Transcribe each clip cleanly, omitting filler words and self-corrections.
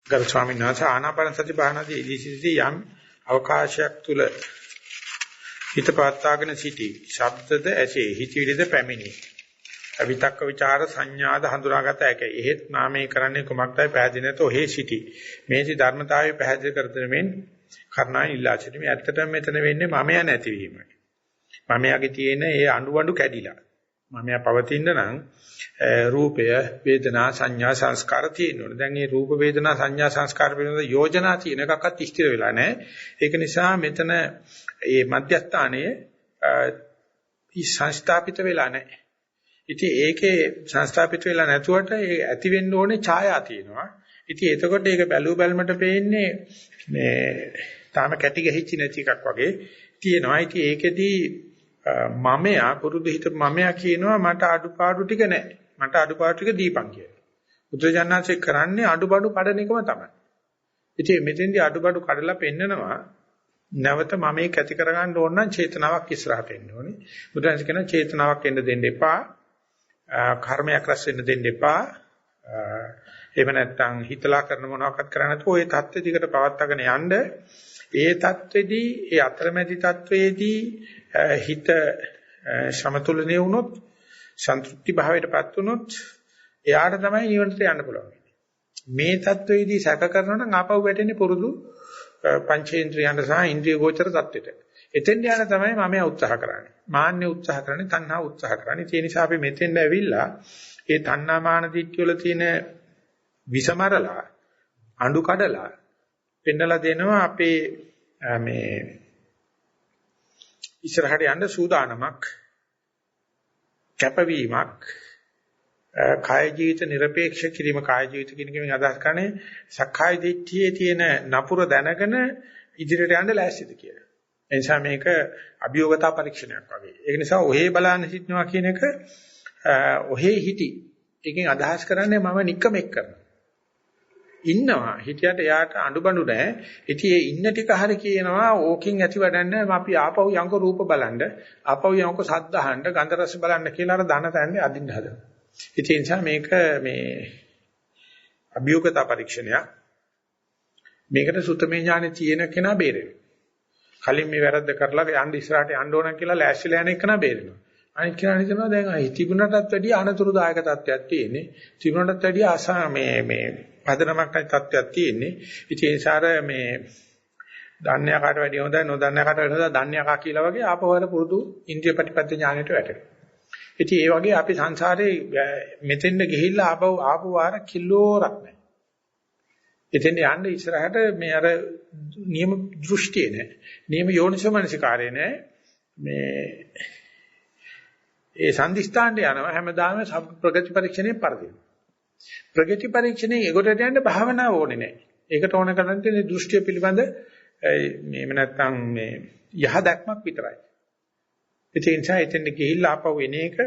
ගරු ස්වාමීන් වහන්සේ ආනාපාන සති භාවනාවේ ඉදිසිදී යම් අවකාශයක් තුල හිත පවත්වාගෙන සිටි. ශබ්දද ඇසේ හිතවිලිද පැමිණි. විතක්ක ਵਿਚාර සංඥාද හඳුනාගත හැකියි. එහෙත් නාමයේ කරන්නේ කුමක්දයි පැහැදිලි නැතෝ හේ සිටි. මේසි ධර්මතාවය පැහැදිලි කර දෙමින් කර්ණා ඉල්ලා සිටීමේ ඇත්තටම මෙතන වෙන්නේ මමයා නැතිවීම. මමයාගේ තියෙන ඒ අඬු කැඩිලා. මමයා පවතින නම් රූපය වේදනා සංඥා සංස්කාර තියෙනවා. දැන් මේ රූප වේදනා සංඥා සංස්කාර පිළිබඳ යෝජනා තියෙන එකක්වත් ස්ථිර වෙලා නැහැ. ඒක නිසා මෙතන මේ මධ්‍යස්ථානයේ සංස්ථාපිත වෙලා නැහැ. ඉතින් ඒකේ සංස්ථාපිත වෙලා නැතුවට ඒ ඇති වෙන්න ඕනේ ඡායා තියෙනවා. ඉතින් එතකොට ඒක බැලු බැලමට පේන්නේ මේ තාම කැටි ගහිච්ච නැති එකක් වගේ තියෙනවා. ඉතින් ඒකෙදී මමයා පුරුදු හිත මමයා කියනවා මට අඩුපාඩු ටික නැහැ. මට අඩුපාඩු ටික දීපන් කියලා. බුදුජානනාංශේ කරන්නේ අඩුපාඩු කඩන එකම තමයි. ඉතින් මෙතෙන්දී අඩුපාඩු කඩලා පෙන්නනවා නැවත මමේ කැටි කරගන්න ඕන නම් චේතනාවක් ඉස්සරහට එන්න ඕනේ. බුදුරජාණන් කියන චේතනාවක් එන්න දෙන්න එපා. කර්මයක් රැස් වෙන්න දෙන්න එපා. එහෙම නැත්නම් හිතලා කරන මොනවාක්වත් කරන්නේ නැතුව ওই தත්ත්වෙ දිකට පවත්වාගෙන යන්න. ඒ தත්ත්වෙදී ඒ අතරමැදි தත්ත්වයේදී හිත සමතුලනේ වුණොත් සන්තුෂ්ටි භාවයටපත් වුණොත් එයාට තමයි නිවනට යන්න පුළුවන්. මේ தත්ත්වයේදී සැක කරනවා නම් ආපහු වැටෙන්නේ පුරුදු පංචේන්ද්‍රයන්ට සහ ඉන්ද්‍රිය ගෝචර தත්වෙට. එතෙන් යන තමයි මම උත්සාහ කරන්නේ. මාන්නේ උත්සාහ කරන්නේ, තණ්හා උත්සාහ කරන්නේ. ඒ නිසා අපි මෙතෙන් ඇවිල්ලා ඒ තණ්හා මාන දිට්ඨිය වල තියෙන විසමරලා අඬු කඩලා පෙන්නලා දෙනවා අපේ මේ ඉස්සරහට යන්න සූදානමක් කැපවීමක් කාය ජීවිත নিরপেক্ষ කිරීම කාය ජීවිත කියන එකෙන් අදහස් කරන්නේ සක්කාය දිට්ඨියේ තියෙන නපුර දැනගෙන ඉදිරියට යන්න ලෑස්තිද කියලා. ඒ නිසා මේක අභියෝගතා පරීක්ෂණයක් වගේ. ඒක නිසා ඔහේ බලන්න සිටනවා කියන එක ඔහේ හිටි. ඒකෙන් අදහස් කරන්නේ මම නික්කමෙක් කරනවා. ඉන්නවා හිටියට යාට අඬබඬු නැහැ. ඉතින් ඒ ඉන්න ටික හරි කියනවා ඕකින් ඇති වැඩන්නේ අපි ආපහු යංක රූප බලන්න, ආපහු යංක ශබ්ද අහන්න, ගන්ධ රස බලන්න කියලා අර දන තැන්නේ අදින්න හදනවා. ඉතින් ඒ නිසා මේක මේ අභියෝගතා පරීක්ෂණයක්. මේකට සුතමේ ඥානෙ තියෙන කෙනා බේරෙනවා. කලින් මේ වැරද්ද කරලා යන්න ඉස්සරහට යන්න ඕන කියලා ලෑස්තිලා යන එකනා බේරෙනවා. අනිත් කෙනා හිතනවා දැන් තිබුණටත් වැඩිය අනතුරුදායක තත්ත්වයක් තියෙන්නේ. තිබුණටත් වැඩිය මේ පදනමක් නැති තත්ත්වයක් තියෙන්නේ. ඉතින් ඒ නිසා මේ දන්නේ කාට වැඩිය හොඳයි නොදන්නේ කාට වැඩිය හොඳයි දන්නේ කා කියලා වගේ ආපහු වර පුරුදු ඉන්ද්‍රිය ප්‍රතිපද ඥාණයට වැටෙනවා. ඉතින් ඒ වගේ අපි සංසාරේ මෙතෙන්ද ගිහිල්ලා ආපු වාර කිලෝරක් නැහැ. එතෙන් යන්න ඉස්සරහට මේ අර නියම දෘෂ්ටිය නැහැ. නියම යෝනිසෝමනසිකාරය නැහැ. මේ ඒ සම්දිස්ථානට යනවා හැමදාම ප්‍රගති පරීක්ෂණේ පරදිනවා. ප්‍රගති පරීක්ෂණේ ඒකට යන්න භාවනාව ඕනේ නැහැ. ඒකට ඕන කරන්නේ තියෙන දෘෂ්ටිය පිළිබඳ මේව නැත්තම් මේ යහ දැක්මක් විතරයි. ඒ නිසා එතෙන් ගිහිල්ලා ආපහු එන එක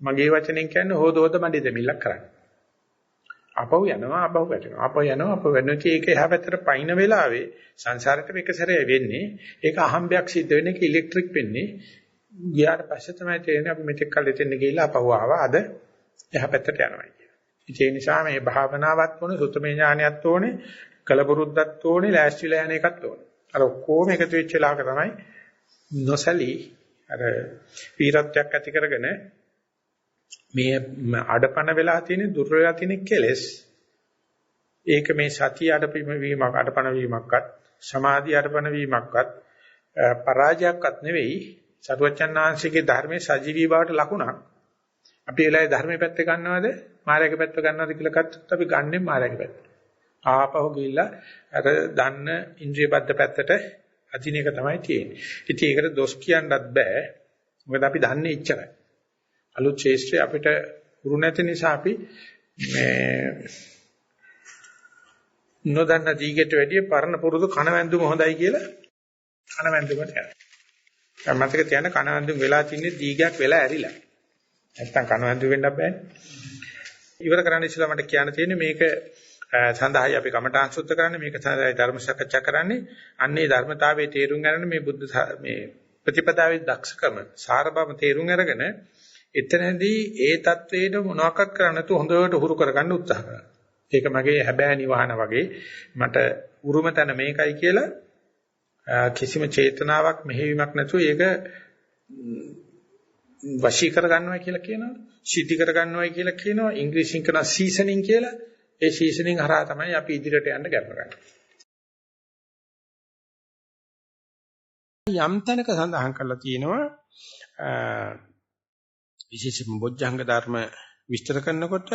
මගේ වචනෙන් කියන්නේ හොදෝද මඩි දෙමිල්ලක් කරන්නේ. ආපහු යනවා ආපහු වැටෙනවා. ආපහු යනවා ආපහු වැටෙනවා. ඒක එහා පැත්තට පයින් වෙලාවේ සංසාරෙට මේක සැරේ වෙන්නේ. ඒක අහම්බයක් සිද්ධ වෙන එක ඉලෙක්ට්‍රික් වෙන්නේ. ගියාට පස්සේ තමයි තේරෙන්නේ අපි මෙතෙක් කල් එතෙන් ගිහිල්ලා ආපහු ආවා. අද එහා පැත්තට යනවා කියලා. ඒ නිසා මේ භාවනාවත් ඕනේ, සුතමේ ඥානයත් ඕනේ, කලබුරුද්දත් ඕනේ, ලෑස්තිලා යන එකත් ඕනේ. අර ඔක්කොම එකතු වෙච්ච ලාක තමයි නොසලී අර වීරත්වයක් ඇති කරගෙන මේ අඩපණ වෙලා තියෙන දුර වෙලා තියෙන කෙලෙස් ඒක මේ සතිය අඩපණ වීමක්වත් සමාධි අඩපණ වීමක්වත් පරාජයක්වත් නෙවෙයි සරුවචනාංශිකේ ධර්මයේ සජීවී බවට ලකුණක්. අපි එළයි ධර්මයේ පැත්ත ගන්නවද මායාවේ පැත්ත ගන්නවද කියලා ගත්තොත් අපි ගන්නෙ මායාවේ පැත්ත. ආපහු ගිහිල්ලා අර දන්න ඉන්ද්‍රිය බද්ධ පැත්තට අදින එක තමයි තියෙන්නේ. ඉතින් ඒකට දොස් කියන්නත් බෑ. මොකද අපි දන්නේ ඉච්චරයි. අලුත් ශේෂ්ත්‍රය අපිට උරු නැති නිසා අපි මේ නොදන්න දීගෙට වැඩිය පරණ පුරුදු කණවැන්දුම හොඳයි කියලා කණවැන්දුමට යනවා. දැන් මතක තියාගන්න කණවැන්දුම වෙලා තින්නේ දීගයක් වෙලා ඇරිලා. නැත්තම් කණවැන්දුම වෙන්න බෑනේ. ඉවර කරන්න ඉස්සෙල්ලා මට කියන්න තියෙන්නේ මේක සඳහායි අපි කමඨාන් සුද්ධ කරන්නේ මේක සඳහායි ධර්ම සාකච්ඡා කරන්නේ අන්නේ ධර්මතාවයේ තේරුම් ගන්න මේ බුද්ධ මේ ප්‍රතිපදාවේ දක්ෂකම සාරබම තේරුම් අරගෙන එතනදී ඒ தത്വේට මොනවාක්වත් කරන්න නැතුව හොඳට හුරු කරගන්න උත්සාහ කරනවා. ඒක මගේ හැබෑ නිවහන වගේ මට උරුම තැන මේකයි කියලා කිසිම චේතනාවක් මෙහෙවීමක් නැතුව ඒක වශී කර ගන්නවා කියලා කියනවා. සිද්ධි කර ගන්නවායි කියලා කියනවා. ඉංග්‍රීසියෙන් කරන සීසනින් කියලා. ඒ සීසනින් හරහා තමයි අපි ඉදිරියට යන්න ගන්න. යම් තැනක සඳහන් කරලා තියෙනවා විශේෂම බොජ්ජංග ධර්ම විස්තර කරනකොට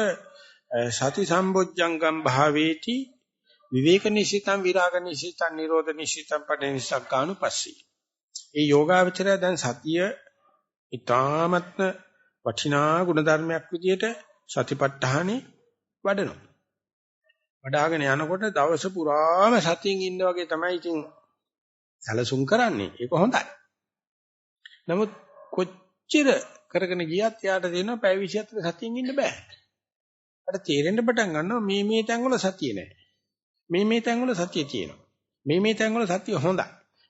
සති සම්බොජ්ජංගම් භාවේති විවේක නිසිතං විරාග නිසිතං නිරෝධ නිසිතං පටිනිස්සග්ගානුපස්සී. ඒ යෝගාවචරය දැන් සතිය ඊ타මත්ම වටිනා ගුණ ධර්මයක් විදියට සතිපට්ඨානෙ වඩනවා. වඩාගෙන යනකොට දවස පුරාම සතියෙන් ඉන්න වගේ තමයි ඉතින් සැලසුම් කරන්නේ. ඒක හොඳයි. නමුත් කොච්චර කරගෙන ගියත් යාට දෙනවා පැය 24 සතියෙන් ඉන්න බෑ. අර තේරෙන්න පටන් ගන්නවා මේ තැන්වල සතිය නැහැ. මේ තැන්වල සතිය තියෙනවා. මේ තැන්වල සතිය හොඳයි.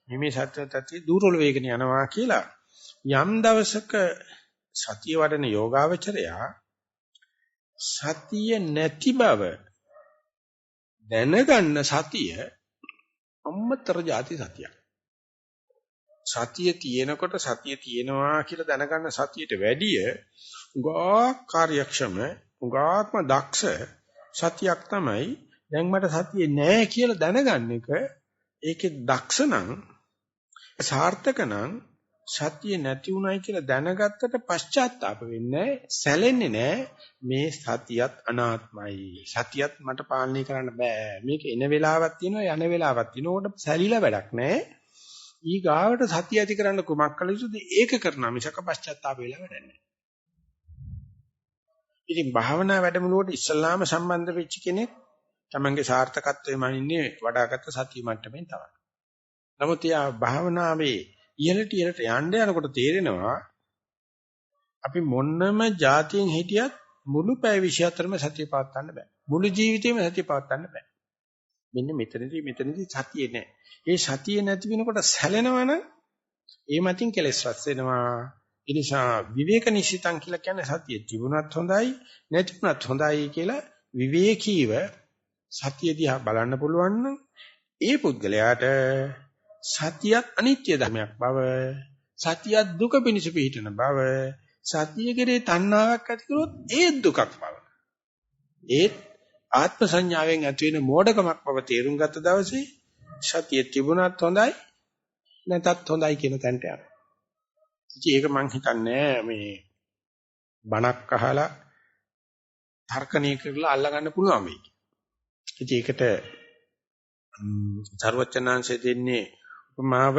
මේ සතිය දුර්වල වේගන යනවා කියලා යම් දවසක සතිය වඩන යෝගාවචරයා සතිය නැති බව දැනගන්න සතිය අම්මතර ಜಾති සතියක්. සතිය තියෙනකොට සතිය තියෙනවා කියලා දැනගන්න සතියට වැඩිය උගා කාර්යක්ෂම උගාත්ම දක්ෂ සතියක් තමයි දැන් මට සතිය නැහැ කියලා දැනගන්න එක. ඒකේ දක්ෂ නම් සාර්ථක නම් සතිය නැති උනායි කියලා දැනගත්තට පශ්චාත්තාප වෙන්නේ සැලෙන්නේ නැහැ. මේ සතියත් අනාත්මයි. සතියත් මට පාලනය කරන්න බෑ. මේක එන වෙලාවක් තියෙනවා යන වෙලාවක් තියෙනවා. උඩ සැලිලා වැඩක් නැහැ. ඊ ගාවට සතිය ඇති කරන්න කුමක් කළ යුතුද? ඒක කරනවා මිසක පශ්චාත්තාප වෙලා වැඩක් නැහැ. ඉතින් භාවනා වැඩමුළුවට ඉස්සල්ලාම සම්බන්ධ වෙච්ච කෙනෙක් තමන්ගේ සාර්ථකත්වයේ මනින්නේ වඩාගත් සතිය මට්ටමින් තමයි. නමුත් යා භාවනාවේ ඉහළට යන්න යනකොට තේරෙනවා අපි මොන්නම જાතියෙන් හිටියත් මුළු පැය 24ම සතිය පවත්වන්න බෑ. මුළු ජීවිතේම සතිය පවත්වන්න බෑ. මෙන්න මෙතනදී සතියේ නැහැ. ඒ සතිය නැති වෙනකොට සැලෙනවනම් ඒ මතින් කෙලස් රැස් වෙනවා. ඒ නිසා විවේක නිශ්චිතං කියලා කියන්නේ සතිය තිබුණත් හොඳයි නැතිුණත් හොඳයි කියලා විවේකීව සතිය දිහා බලන්න පුළුවන් නම් ඒ පුද්ගලයාට සතියත් අනිත්‍ය ධර්මයක් බව, සතියත් දුක පිණිස පිහිටන බව, සතිය කෙරේ තණ්හාවක් ඇති කරොත් ඒ දුකක් බව. ඒ ආත්ම සංඥාවෙන් ඇති වෙන මෝඩකමක් බව තේරුම් ගත්ත දවසේ සතිය තිබුණත් හොඳයි නැතත් හොඳයි කියන තැනට යනවා. ඉතින් ඒක මං හිතන්නේ මේ බණක් අහලා තර්කණය කරලා අල්ලගන්න පුළුවන් මේක. ඉතින් ඒකට සර්වචනාංශය දෙන්නේ උපමාව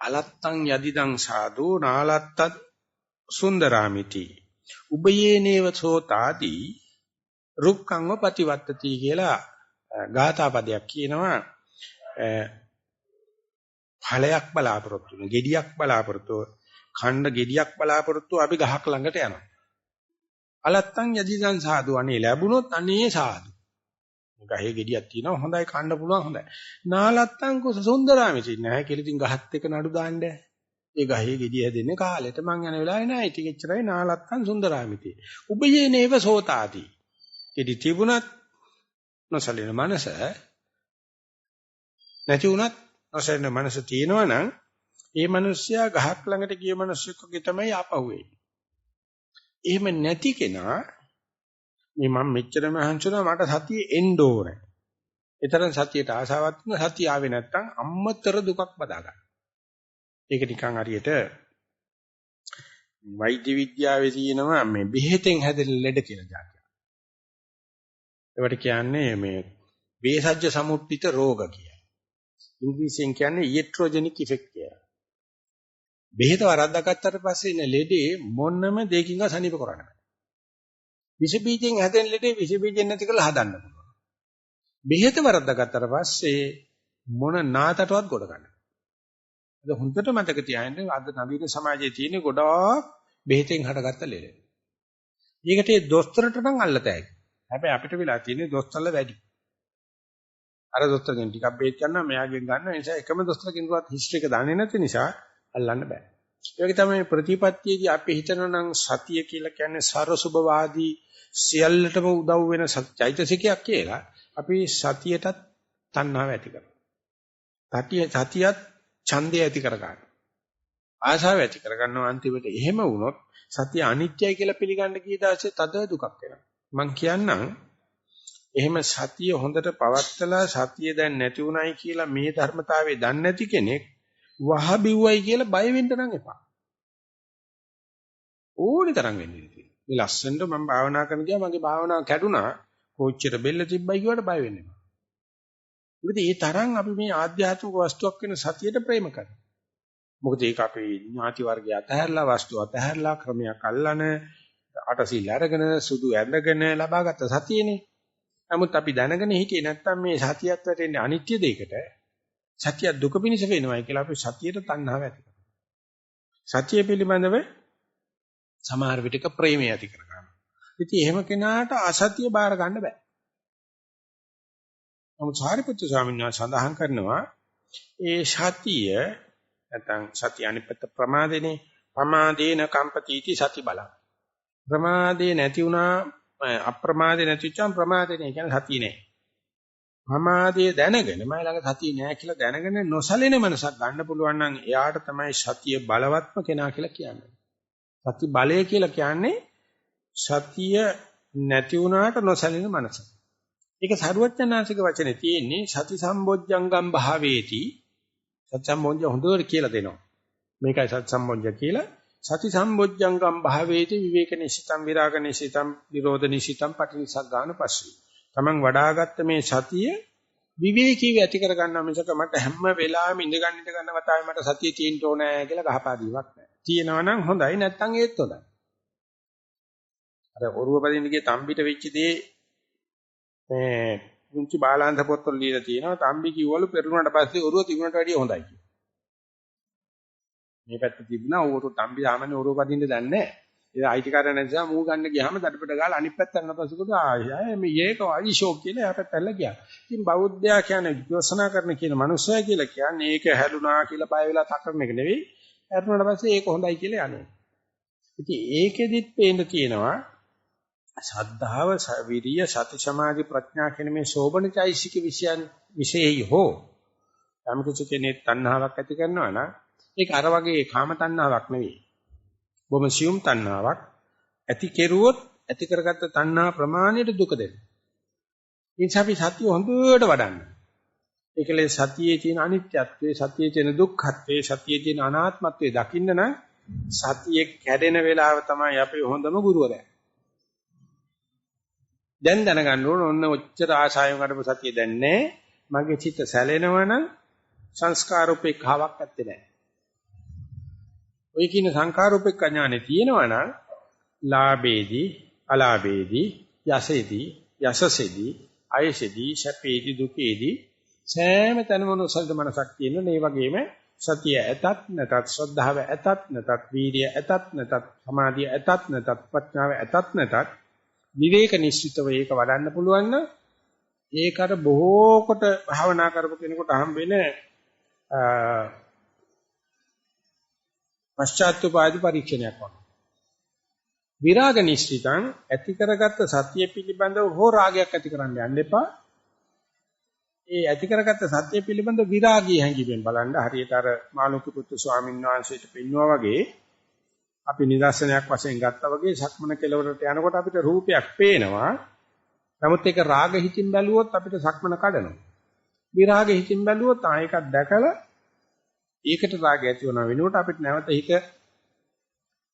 අලත්තං යදිදං සාදු නාලත්තත් සුන්දරාමිති උබයේනේව සෝතාදී රුක්ඛංව ප්‍රතිවත්තති කියලා ගාථා පදයක් කියනවා. ඵලයක් බලාපොරොත්තු වෙන ගෙඩියක් බලාපොරොත්තු ඛණ්ඩ ගෙඩියක් බලාපොරොත්තු අපි ගහක් ළඟට යනවා. අලත්තං යදිදං සාදු අනේ ලැබුණොත් අනේ සාදු. ගහේ ගෙඩියක් තියෙනවා හොඳයි කන්න පුළුවන් හොඳයි. නාලත්තං කුස සුන්දරාමිති නැහැ කියලා ඉතින් ගහත් එක නඩු දාන්නේ. ඒ ගහේ ගෙඩිය හැදෙන්නේ කාලෙට මං යන වෙලාවේ නෑ. ඉතින් එච්චරයි නාලත්තං සුන්දරාමිති. උබයේ නේව සෝතාති. ගෙඩි තිබුණත් නොසලින මනස නැති වුණත් නොසලින මනස තියෙනවා නම් ඒ මිනිස්සයා ගහක් ළඟට ගිය මිනිස්සෙක්ගේ තමයි ආපහු එන්නේ. එහෙම නැති කෙනා මේ මම මෙච්චර මහන්සියුණා මට සතිය එන්න ඕනේ. ඒතරම් සතියට ආසාවක් තුන සතිය ආවේ නැත්තම් අම්මතර දුකක් බදා ගන්න. ඒක නිකන් හරියට වෛද්‍ය විද්‍යාවේ තියෙනවා මේ බෙහෙතෙන් හැදෙන ලෙඩ කියලා જાතියක්. ඒවට කියන්නේ මේ වේසජ්‍ය සමුත්ථිත රෝග කියලා. ඉංග්‍රීසියෙන් කියන්නේ ඉලෙක්ට්‍රොජෙනික් ඉෆෙක්ට් කියලා. බෙහෙත වරද්දාගත්තට පස්සේ ඉන්න ලෙඩේ මොනම දෙයකින්ව සනීප කරන්න බෑ. විස බීජෙන් හැදෙන ලෙඩේ විස බීජෙන් නැති කරලා හදන්න පුළුවන්. බෙහෙත වරද්දාගත්තට පස්සේ මොන නාතටවත් ගොඩ ගන්න. අද හොඳට මතක තියාගන්න අද නවීන සමාජයේ තියෙන ගොඩාක් බෙහෙතෙන් හටගත්ත ලෙඩ. ඊකට ඒ දොස්තරට නම් අල්ලතෑයි. හැබැයි අපිට වෙලා තියෙන්නේ දොස්තරල වැඩි. අර දොස්තරගෙන් ටිකක් බෙහෙත් ගන්නවා මෙයාගෙන් ගන්නවා. ඒ නිසා එකම දොස්තරකින්වත් හිස්ටරි එක දන්නේ නැති නිසා අල්ලන්න බෑ. ඒ වගේ තමයි ප්‍රතිපත්තියේදී අපි හිතනවා නම් සතිය කියලා කියන්නේ සරසුභවාදී සියල්ලටම උදව් වෙන චෛතසිකයක් කියලා අපි සතියටත් තණ්හාව ඇති කරනවා. සතියත් ඡන්දය ඇති කර ගන්නවා. ආශාව ඇති කර ගන්නවා. අන්තිමට එහෙම වුණොත් සතිය අනිත්‍යයි කියලා පිළිගන්න කී දාසේ තද දුකක් වෙනවා. මං කියන්නම් එහෙම සතිය හොඳට පවත්තලා සතිය දැන් නැති උනායි කියලා මේ ධර්මතාවයේ දන්නේ නැති කෙනෙක් වහ බිව්වයි කියලා බය වෙන්න නම් එපා. ඕනි තරම් වෙන්නේ ඉතින්. මේ ලස්සනට මම භාවනා කරන ගියා මගේ භාවනාව කැඩුනා. කොච්චර බෙල්ල තිබ්බයි කියවට බය වෙන්නේ නැහැ. මොකද ඒ තරම් අපි මේ ආධ්‍යාත්මික වස්තුවක් වෙන සතියට ප්‍රේම කරනවා. මොකද ඒක අපේ ඥාති වර්ගය අතහැරලා වස්තු අතහැරලා ක්‍රමයක් අල්ලන අටසිල් අරගෙන සුදු ඇඳගෙන ලබාගත් සතියනේ. නමුත් අපි දැනගෙන හිටියේ නැත්තම් මේ සතියත් වැටෙන්නේ අනිත්‍ය දෙයකට. සතිය දුක පිණිස වෙනවයි කියලා අපි සතියට තණ්හාව ඇති කරනවා. සතිය පිළිබඳව සමහර විටක ප්‍රේමය ඇති කරගන්නවා. ඉතින් එහෙම කෙනාට අසතිය බාර ගන්න බෑ. නමුත් සාරිපුත්‍ර ස්වාමීන් වහන්සේ සඳහන් කරනවා ඒ සතිය නැත්නම් සතිය අනිපත ප්‍රමාදේනේ ප්‍රමාදේන කම්පතිටි සති බල. ප්‍රමාදේ නැති වුණා අප්‍රමාදේ නැතිවම ප්‍රමාදේ නේ කියන්නේ සතිය නෑ. ප්‍රමාදයේ දැනගෙන මම ළඟ සතිය නෑ කියලා දැනගෙන නොසලින මනසක් ගන්න පුළුවන් නම් එයාට තමයි සතිය බලවත්ම කෙනා කියලා කියන්නේ. සති බලය කියලා කියන්නේ සතිය නැති වුණාට නොසලින මනස. ඒක සරුවචනාංශික වචනේ තියෙන්නේ සති සම්බොජ්ජංගම් භාවේති. සති සම්බොජ්ජ හොඳට කියලා දෙනවා. මේකයි සති සම්බොජ්ජ කියලා. සති සම්බොජ්ජංගම් භාවේති විවේක නිසිතම් විරාග නිසිතම් නිරෝධ නිසිතම් පටිනිසග්ගාන පස්සී. Taman වඩාගත්ත මේ සතිය විවේකීව ඇති කර ගන්නවා මිසක මට හැම වෙලාවෙම ඉඳ ගන්න වතාවේ මට සතිය තියෙන්න ඕනේ කියලා ගහපාදීවක් නැහැ. තියෙනවා නම් හොඳයි නැත්නම් ඒත් හොඳයි. අර ඔරුව පදින්න ගිය තම්බිට වෙච්ච දේ මේ පුංචි බාලාන්ත පොත්වල ලියලා තියෙනවා. තම්බි කිව්වලු පෙරුණාට පස්සේ ඔරුව තිබුණට වැඩිය හොඳයි කියලා. මේ පැත්ත තිබුණා ඔරුව තම්බි සාමාන්‍ය ඔරුව පදින්න දන්නේ නැහැ. ඒ අයිතිකාරය නිසා මූ ගන්න ගියාම දඩපඩ ගාලා අනිත් පැත්ත යන පස්සේ කොහොමද ආයේ මේක අයිෂෝක් කියලා එහා පැත්ත ඇල්ල ගියා. ඉතින් බෞද්ධයා කියන්නේ විශ්වාසනා කරන කියන මනුස්සයා කියලා කියන්නේ ඒක හැලුණා කියලා බය වෙලා තකරන එක නෙවෙයි. හැරුණාට පස්සේ ඒක හොඳයි කියලා යන්නේ. ඉතින් ඒකෙදිත් පේන්න තියෙනවා ශ්‍රද්ධාව, විරිය, සති සමාධි ප්‍රඥා කියන මේ සෝබනචෛසික විශේෂයි හෝ යම් කෙනෙක් තණ්හාවක් ඇති කරනවා නම් ඒක අර වගේ කාම තණ්හාවක් නෙවෙයි. බොහොම සියුම් තණ්හාවක් ඇති කෙරුවොත් ඇති කරගත්ත තණ්හා ප්‍රමාණයට දුක දෙනවා. ඒ නිසා අපි සතිය හොඳට වඩන්න. ඒකලේ සතියේ තියෙන අනිත්‍යත්වයේ, සතියේ තියෙන දුක්ඛත්වයේ, සතියේ තියෙන අනාත්මත්වයේ දකින්න නම් සතියේ කැඩෙන වෙලාව තමයි අපේ හොඳම ගුරුවරයා. දැන් දැනගන්න ඕන ඔන්න ඔච්චර ආශාවෙන් අරපු සතිය දැන් නැහැ. මගේ චිත්ත සැලෙනවනම් සංස්කාර උපේක්ෂාවක් ඇත්තේ නැහැ. ඔය කියන සංඛාරූපෙක ඥානෙ තියෙනවා නම් ලාභේදී අලාභේදී යසෙදී යසසෙදී අයසෙදී සැපේදී දුකේදී සෑම තැනම නොසල්ද මනසක් තියෙනවා. මේ වගේම සතිය ඇතත් නැතත් ශ්‍රද්ධාව ඇතත් නැතත් වීර්යය ඇතත් නැතත් සමාධිය ඇතත් නැතත් ප්‍රඥාව ඇතත් නැතත් විවේක නිශ්චිතව ඒක වඩන්න පුළුවන් නම් ඒකට බොහෝ කොට භාවනා කරපු කෙනෙකුට හම්බ වෙන පශ්චාත්තුපාදී පරීක්ෂණයක් වගේ. විරාග නිශ්චිතං ඇති කරගත්ත සත්‍ය පිළිබඳව හෝ රාගයක් ඇති කරන්න යන්න එපා. ඒ ඇති කරගත්ත සත්‍ය පිළිබඳ විරාගී හැඟීමෙන් බලන්න හරියට අර මාළුක්‍ය පුත්තු ස්වාමීන් වහන්සේට පෙන්වුවා වගේ අපි නිදර්ශනයක් වශයෙන් ගත්තා වගේ සක්මන කෙලවරට යනකොට අපිට රූපයක් පේනවා. නමුත් ඒක රාග හිතින් බැලුවොත් අපිට සක්මන කඩනවා. විරාග හිතින් බැලුවොත් ආයෙකක් දැකලා ඒකට රාගය ඇති වෙන වෙනුවට අපිට නැවත හිත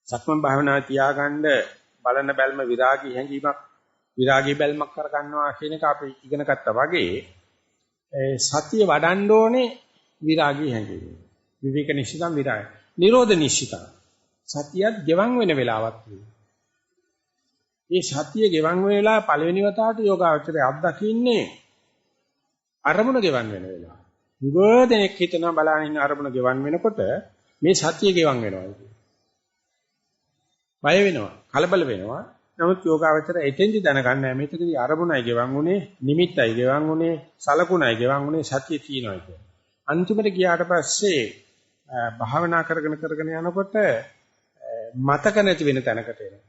සක්මන් භාවනාව තියාගන්න බලන බැල්ම විරාගී හැඟීමක් විරාගී බැල්මක් කරගන්නවා කියන එක අපි ඉගෙන ගත්තා වගේ සතිය වඩන්න ඕනේ විරාගී හැඟීම. විවේක නිශ්චිතම් විරාගය. නිරෝධ නිශ්චිතම්. සතියත් ගෙවන් වෙන වෙලාවක් තියෙනවා. මේ සතිය ගෙවන් වෙන වෙලාව පළවෙනි වතාවට යෝගාවචරය අත්දකින්නේ අරමුණ ගෙවන් වෙන වෙලාව. ගොඩනෙක් හිතනවා බලන ඉන්න අරමුණ ගෙවන් වෙනකොට මේ සතිය ගෙවන් වෙනවා කියන්නේ. බය වෙනවා, කලබල වෙනවා. නමුත් යෝගාවචරය එතෙන්දි දැනගන්නේ මේකදී අරමුණයි ගෙවන් උනේ, නිමිත්තයි ගෙවන් උනේ, සලකුණයි ගෙවන් උනේ සතිය තියෙනවා කියන්නේ. අන්තිමට ගියාට පස්සේ භාවනා කරගෙන යනකොට මතක නැති වෙන තැනකට එනවා.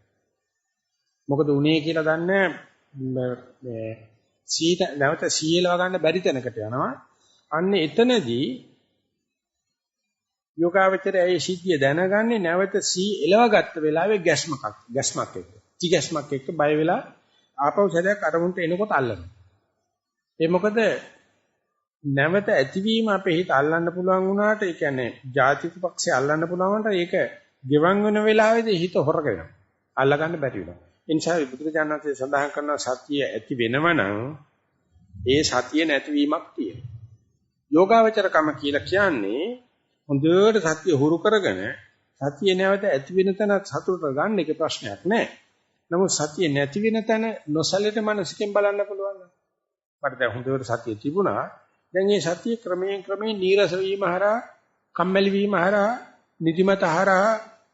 මොකද උනේ කියලා දන්නේ මේ සීට නැවත සීලව ගන්න බැරි තැනකට යනවා. අන්න එතනදී යෝගාවචරය ඒ සිද්ධිය දැනගන්නේ නැවත සී එලවගත්ත වෙලාවේ ගැස්මක් එක්ක. තිගැස්මක් එක්ක බය වෙලා ආපහු සැරයක් අරමුණට එනකොට අල්ලනවා. ඒ මොකද නැවත ඇතිවීම අපේ හිත අල්ලන්න පුළුවන් වුණාට ඒ කියන්නේ ජාතික පක්ෂය අල්ලන්න පුළුවන් වුණාට ඒක ගෙවන් වෙන වෙලාවේදී හිත හොර කරනවා. අල්ල ගන්න බැරි වෙනවා. ඒ නිසා බුදුරජාණන් වහන්සේ සඳහන් කරන සතිය ඇති වෙනවනම් ඒ සතිය නැතිවීමක් තියෙනවා. යෝගාවචරකම කියලා කියන්නේ හොඳට සතිය හුරු කරගෙන සතිය නැවත ඇති වෙන තැන සතුට ගන්න එක ප්‍රශ්නයක් නෑ. නමුත් සතිය නැති වෙන තැන නොසලෙට මනසකින් බලන්න පුළුවන්. මට දැන් හොඳට සතිය තිබුණා. දැන් මේ සතිය ක්‍රමයෙන් නීරස වීම හරහා, කම්මැලි වීම හරහා, නිදිමත හරහා,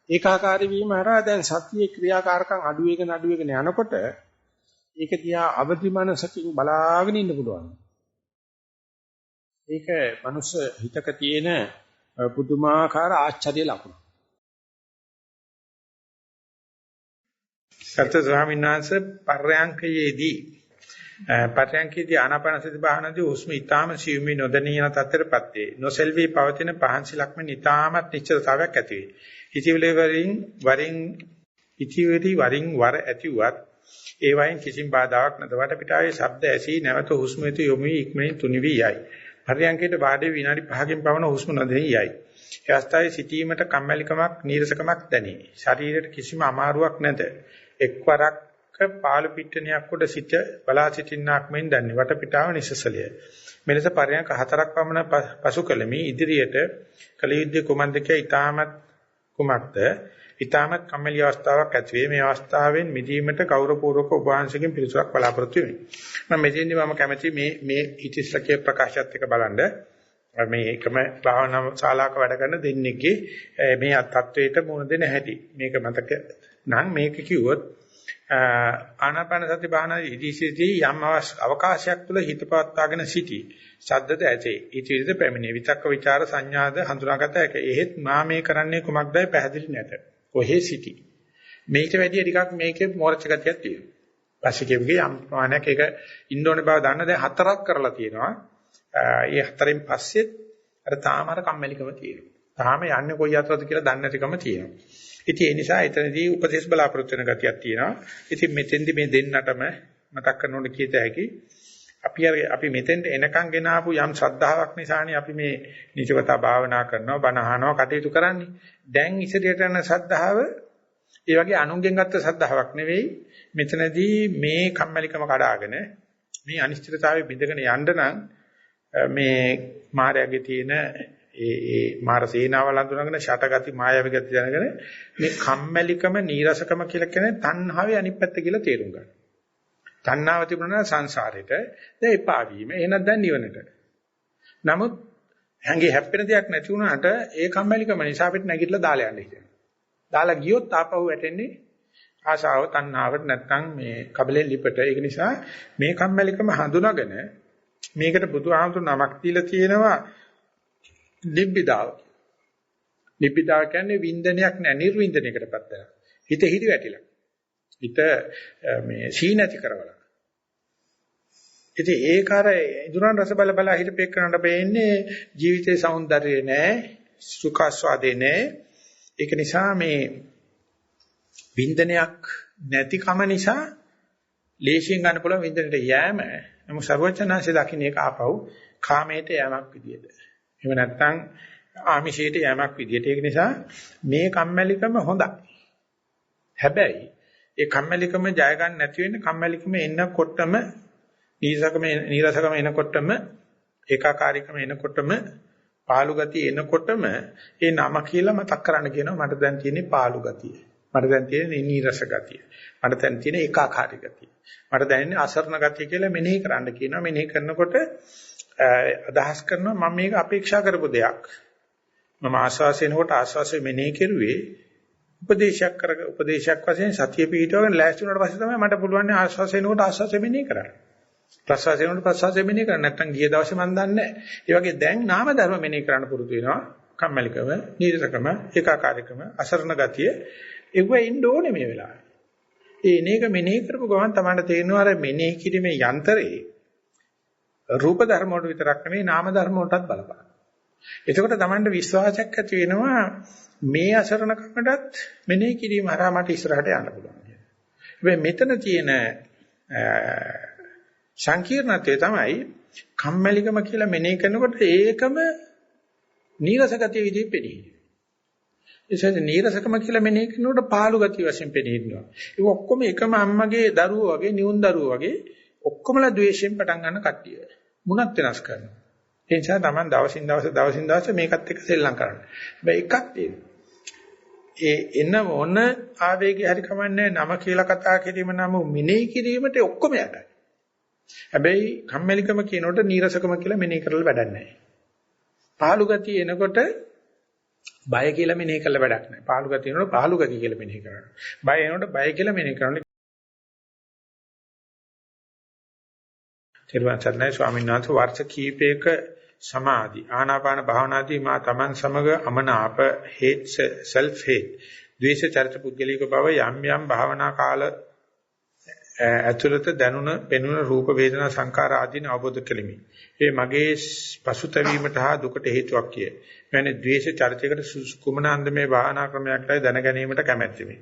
ඒකාකාරී වීම හරහා දැන් සතියේ ක්‍රියාකාරකම් අඩු වෙගෙන යනකොට ඒක දිහා අවදි මනසකින් බලාගෙන ඉන්න පුළුවන්. ඒක මනුස්ස හිතක තියෙන පුදුමාකාර ආශ්චර්ය ලකුණක්. සත්‍ය ස්වාමීන් වහන්සේ පර්යංකයේදී ආනාපානසති භාවනාවේ උස්ම ඊටාම සියුම්වි නොදැනියන තත්ත්වයටපත් වේ. නොසෙල්වි පවතින පහන්සි ලක්මන ඊටාමත් නිශ්චලතාවයක් ඇති වේ. ඉතිවිලි වරින් වර ඇතිවත් ඒ වයින් කිසිම බාධාවක් නැත. වටපිටාවේ ශබ්ද ඇසී නැවත හුස්ම වෙත යොමු වී ඉක්මනින් තුනිවි යයි. පර්යංකයට වාඩි විනාඩි 5කින් පවන හුස්ම නොදෙනී යයි. ඒ අවස්ථාවේ සිටීමට කම්මැලිකමක් නීරසකමක් දැනේ. ශරීරයට කිසිම අමාරුවක් නැත. එක්වරක් පාළු පිටණියක් උඩ සිට බලා සිටින්නාක් මෙන් දැනේ. වටපිටාව නිසසලිය. මෙලෙස පර්යංක 4ක් පමණ පසු කළමි. ඉදිරියට කල යුද්ධ කුමන්ද කිය ඊටමත් කම්මැලි අවස්ථාවක් ඇති වේ. මේ අවස්ථාවෙන් මිදීමට කෞරවපූර්වක ඔබ වහන්සේගෙන් පිළිතුරක් බලාපොරොත්තු වෙමි. මම මෙතෙන්දී මම කැමැති මේ ඉතිස්සකේ ප්‍රකාශයත් එක බලන්න. මේ එකම භාවනා ශාලාවක වැඩ කරන දෙන්නෙක්ගේ මේ තත්වයට මුහුණ දෙන හැටි. මේක මතක නම් මේක කිව්වොත් ආනාපාන සති භාවනාවේ ඉදිසිදී යම් අවකාශයක් තුළ හිත පවත්වාගෙන සිටි. ශබ්දද ඇතේ. ඊටිවිද පැමිණේ. විතක්ක ਵਿਚාර සංඥාද හඳුනාගත හැකිය. එහෙත් මා මේ කරන්නේ කුමක්දයි පැහැදිලි නැත. කොහේ සිටි. මේකට වැඩිය ටිකක් මේකේ මෝරච ගතියක් තියෙනවා. පස්සිකෙවිගේ යම් ප්‍රමාණයක් ඒක ඉන්න ඕනේ බව දන්න දැන් 4ක් කරලා තියෙනවා. ඒ 4න් පස්සේ අර තාම අර කම්මැලිකම තියෙනවා. තාම යන්නේ කොයි අතරද කියලා දන්නේ නැතිකම තියෙනවා. ඉතින් ඒ නිසා එතනදී උපදේශ බලාපොරොත්තු වෙන ගතියක් තියෙනවා. ඉතින් මෙතෙන්දි මේ දෙන්නටම මතක් කරනකොට කීත හැකි අපි මෙතෙන්ට එනකන් ගෙන ආපු යම් ශ්‍රද්ධාවක් නිසානේ අපි මේ නිජවතා භාවනා කරනවා බණ අහනවා කටයුතු කරන්නේ. දැන් ඉදිරියට යන ශ්‍රද්ධාව ඒ වගේ අනුන්ගෙන් ගත්ත ශ්‍රද්ධාවක් නෙවෙයි. මෙතනදී මේ කම්මැලිකම කඩාගෙන මේ අනිශ්චිතතාවය බිඳගෙන යන්න නම් මේ මායාවේ තියෙන ඒ මාර සේනාවල් අඳුනගෙන ෂටගති මායාවී ගති දැනගෙන මේ කම්මැලිකම නීරසකම කියලා කියන්නේ තණ්හාවේ අනිත් පැත්ත කියලා තේරුම් ගන්න. තණ්හාව තිබුණා සංසාරෙට දැන් එපා වීම එහෙනම් දැන් නිවනට. නමුත් හැංගේ හැප්පෙන දෙයක් නැති වුණාට ඒ කම්මැලිකම නිසා අපිට නැගිටලා දාලා යන්න හිතෙනවා. දාලා ගියොත් ආපහු වැටෙන්නේ ආශාව තණ්හාවට නැත්නම් මේ කබලෙන් ලිපට. ඒක නිසා මේ කම්මැලිකම හඳුනාගෙන මේකට බුදුහාමුදුරු නමක් දීලා තියෙනවා නිබ්බිදාව. නිබ්බිදාව කියන්නේ වින්දනයක් නෑ නිර්වින්දනයකටපත් වෙනවා. හිත හිරි වැටිලා. හිත මේ සීනති කරවලා. ඉතින් ඒක අර ඉදුරන් රස බල බල හිතපෙන්නට බෑන්නේ ජීවිතේ సౌందර්යය නෑ සුඛාස්වාදේ නෑ. ඒක නිසා මේ වින්දනයක් නැතිකම නිසා ලේසියෙන් ගන්න පුළුවන් වින්දනට යෑම නමුත් සර්වඥාන්සේ දකින්න ඒක ආපහු කාමයට යෑමක් විදියට. එහෙම නැත්නම් ආමිෂයට යෑමක් විදියට. ඒක නිසා මේ කම්මැලිකම හොඳයි. හැබැයි ඒ කම්මැලිකම ජය ගන්න නැති වෙන්න කම්මැලිකම එනකොටම නීරසකම එනකොටම ඒකාකාරීකම එනකොටම පාළු ගතිය එනකොටම ඒ නම කියලා මතක් කරන්න කියනවා. මට දැන් තියෙන්නේ පාළු ගතිය. මට දැන් තියෙන්නේ නීරස ගතිය. මට දැන් තියෙන්නේ ඒකාකාරී ගතිය. මට දැනෙන්නේ අසරණ ගතිය කියලා මෙනෙහි කරන්න කියනවා. මෙනෙහි කරනකොට අදහස් කරනවා මම මේක අපේක්ෂා කරපු දෙයක්. මම ආස්වාසයෙන්කොට ආස්වාසය මෙනෙහි කරුවේ උපදේශයක් වශයෙන් සතිය පිටවගෙන ලෑස්ති වුණාට පස්සේ තමයි මට පුළුවන් ආස්වාසයෙන්කොට ආස්වාසය මෙනෙහි කරන්න. ප්‍රසවාසයෙන්කොට ප්‍රසවාසය මෙනෙහි කරන්න. නැත්නම් ගිය දවසේ මම දන්නේ නැහැ. ඒ වගේ දැන් නාම ධර්ම මෙනෙහි කරන්න පුරුදු වෙනවා. කම්මැලිකම, නීරසකම, ඒකාකාරීකම, අසරණ ගතිය එව්ව ඉන්න ඕනේ මේ වෙලාවේ. ඒ එනේක මෙනෙහි කරපු ගමන් තමයි තේරෙනවා අර මෙනෙහි කිරීමේ යන්ත්‍රේ රූප ධර්ම වලට විතරක් නෙමෙයි නාම ධර්ම වලටත් බලපාන. එතකොට Tamanට විශ්වාසයක් ඇති වෙනවා මේ අසරණකමටත් මෙනෙහි කිරීම හරහා මට ඉස්සරහට යන්න පුළුවන් කියලා. හැබැයි මෙතන තියෙන සංකීර්ණත්වය තමයි කම්මැලිකම කියලා මෙනෙහි කරනකොට ඒකම නීරස ගතිය විදිහට පෙළෙන්නේ. ඒසෙන් නීරසකම කියලා මෙනෙහි කරනකොට පාළු ගතිය වශයෙන් පෙළෙනවා. ඒක ඔක්කොම එකම අම්මගේ දරුවෝ වගේ නියුන් දරුවෝ වගේ ඔක්කොමලා ද්වේෂයෙන් පටන් ගන්න කට්ටිය. මුණත් වෙනස් කරනවා. ඒ නිසා Taman දවසින් දවස මේකත් එක්ක සෙල්ලම් කරන්න. හැබැයි එකක් තියෙනවා. ඒ එන මොන ආවේගය හරි කමන්නේ නම කියලා කතා කිරීම නම් මෙනෙහි කිරීමට ඔක්කොම යටයි. හැබැයි කම්මැලිකම කියනකොට නීරසකම කියලා මෙනෙහි කරලා වැඩක් නැහැ. පාළු ගතිය එනකොට බය කියලා මෙනෙහි කරලා වැඩක් නැහැ. පාළු ගතිය එනකොට පාළු ගතිය කියලා මෙනෙහි කරනවා. බය එනකොට බය කියලා මෙනෙහි කරනවා. තිරුවන් සරණයි ස්වාමීන් වහන්සේ වර්ෂ කීපයක සමාධි ආනාපාන භාවනාදී මා තමන් සමග අමනාප හේත් self hate ද්වේෂ චරිත පුද්ගලික බව යම් යම් භාවනා කාල ඇතුළත දැනුණ පෙනුන රූප වේදනා සංකාර ආදීන් අවබෝධ කෙලිමි. ඒ මගේ පසුතැවීමට හා දුකට හේතුවක් කිය. මන්නේ ද්වේෂ චරිතයකට කුමනාන්දමේ භාවනා ක්‍රමයක්ටයි දැන ගැනීමට කැමැත්තෙමි.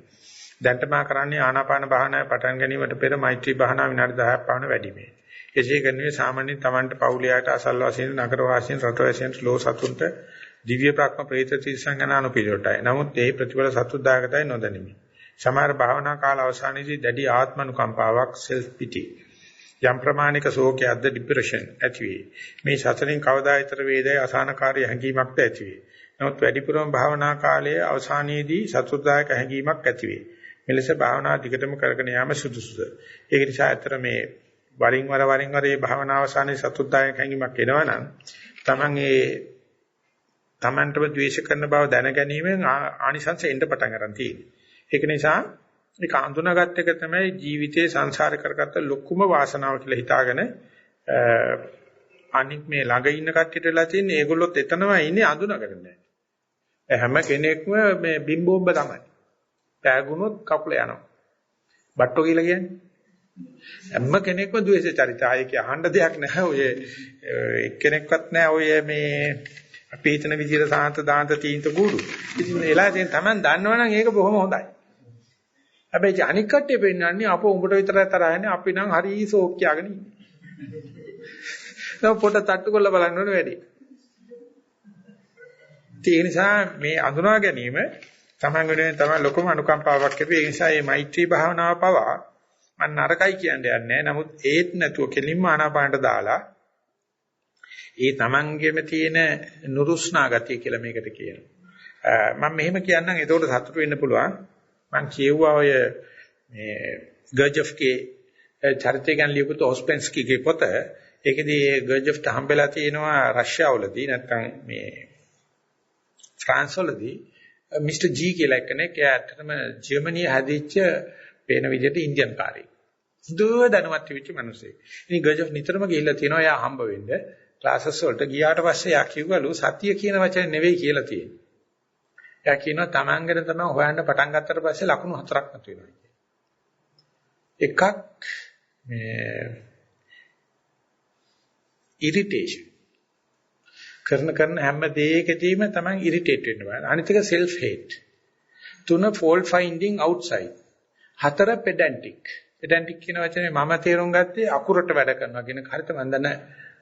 දැන්ට මා කරන්නේ ආනාපාන භාවනාවේ පටන් ගැනීමට පෙර මෛත්‍රී භාවනාව විනාඩි 10ක් පමණ වැඩිමේ. එසේ කරන්නේ සාමාන්‍යයෙන් Tamanට පෞලියාට අසල් වාසීන් නගර වාසීන් රට වාසීන් ලෝ සතුන්ට දිව්‍ය ප්‍රඥා ප්‍රේත තිසංගනානු පිළිවෙලටයි. නමුත් ඒ ප්‍රතිඵල සතුටුදායකයි නොදැනිමි. සමහර භාවනා කාල අවසානයේදී දැඩි ආත්මනුකම්පාවක් self pity යම් ප්‍රමාණික ශෝකයක්ද ડિප්‍රෙෂන් ඇති වේ. මේ සතරින් කවදා ඊතර වේදයි අසහනකාරී හැඟීමක්ද ඇති වේ. නමුත් වැඩිපුරම භාවනා කාලයේ අවසානයේදී සතුටුදායක හැඟීමක් ඇති වේ. මෙලෙස භාවනා දිගටම කරගෙන යාම සුදුසුද? ඒක නිසා අතර මේ වරින් වර මේ භාවනා අවසානයේ සතුටුදායක හැඟීමක් එනවනම් තමන්ටම ද්වේෂ කරන බව දැන ගැනීමෙන් ආනිසංස එන්න පටන් ගන්න තියෙනවා. ඒක නිසා ඒක අඳුනාගත් එක තමයි ජීවිතේ සංසාර කරගත්ත ලොකුම වාසනාව කියලා හිතාගෙන අනිත් මේ ළඟ ඉන්න කට්ටියට වෙලා තියෙන්නේ ඒගොල්ලොත් එතනමයි ඉන්නේ අඳුනාගෙන නැහැ. හැම කෙනෙක්ම මේ බිම්බෝම්බ තමයි. පෑගුණොත් කකුල යනවා. බට්ටෝ කියලා කියන්නේ. හැම කෙනෙක්ම ද්වේෂ චරිත ආයේ අහන්න දෙයක් නැහැ. ඔය එක්කෙනෙක්වත් නැහැ ඔය මේ අපි හිතන විදිහට සාන්ත දාන්ත තීන්ත ගුරු. ඉතින් එලා දැන් Taman දන්නවනම් ඒක බොහොම හොඳයි. හැබැයි අනික් කට්ටිය පෙන්නන්නේ අපෝ උඹට විතරයි තරහන්නේ අපි නම් හරි ෂෝක් කියාගෙන ඉන්නේ. දැන් පොට තට්ටු කරලා බලන්න ඕනේ වැඩි. ඒ නිසා මේ අඳුනා ගැනීම Taman වෙනුවෙන් තමයි ලොකම අනුකම්පාවක් ලැබෙන්නේ. ඒ නිසා මේ මෛත්‍රී භාවනාව පවා මම නරකයි කියන්නේ නැහැ. නමුත් ඒත් නැතුව කෙලින්ම ආනාපානට දාලා ඒ Tamanගෙම තියෙන නුරුස්නා ගතිය කියලා මේකට කියනවා. මම මෙහෙම කියන්නම් එතකොට සතුටු වෙන්න පුළුවන්. මම කියුවා ඔය මේ ගර්ජොෆ්ගේ චරිතය ගැන ලියපු ඔස්පෙන්ස්කිගේ පොත. ඒකෙදී ගර්ජොෆ්ට හම්බෙලා තියෙනවා රෂ්‍යාවලදී නැත්නම් මේ ෆ්‍රාන්ස් වලදී මිස්ටර් ජී කියලා කෙනෙක්. එයා ඇත්තටම ජර්මනියේ හැදිච්ච පේන විදිහට ඉන්දියන් කාරයෙක්. දුර දැනුවත් වෙච්ච මිනිහෙක්. ඉතින් ගර්ජොෆ් නිතරම ගිහිල්ලා තියෙනවා එයා හම්බ වෙන්න. ක්ලාසස් වලට ගියාට පස්සේ යා කිව්වලු සතිය කියන වචනේ නෙවෙයි කියලා තියෙන්නේ. එයා කියනවා Taman ගැන තමයි හොයන්න පටන් ගත්තට පස්සේ ලකුණු හතරක් මත වෙනවා කියලා. එකක් මේ ඉරිටේෂන්. කරන හැම දෙයකදීම Taman ඉරිටේට් වෙන්න බෑ. අනිත් එක self hate. තුන fault finding outside. හතර pedantic. pedantic කියන වචනේ මම තේරුම් ගත්තේ අකුරට වැඩ කරනවා කියන හරියට මම දන්නේ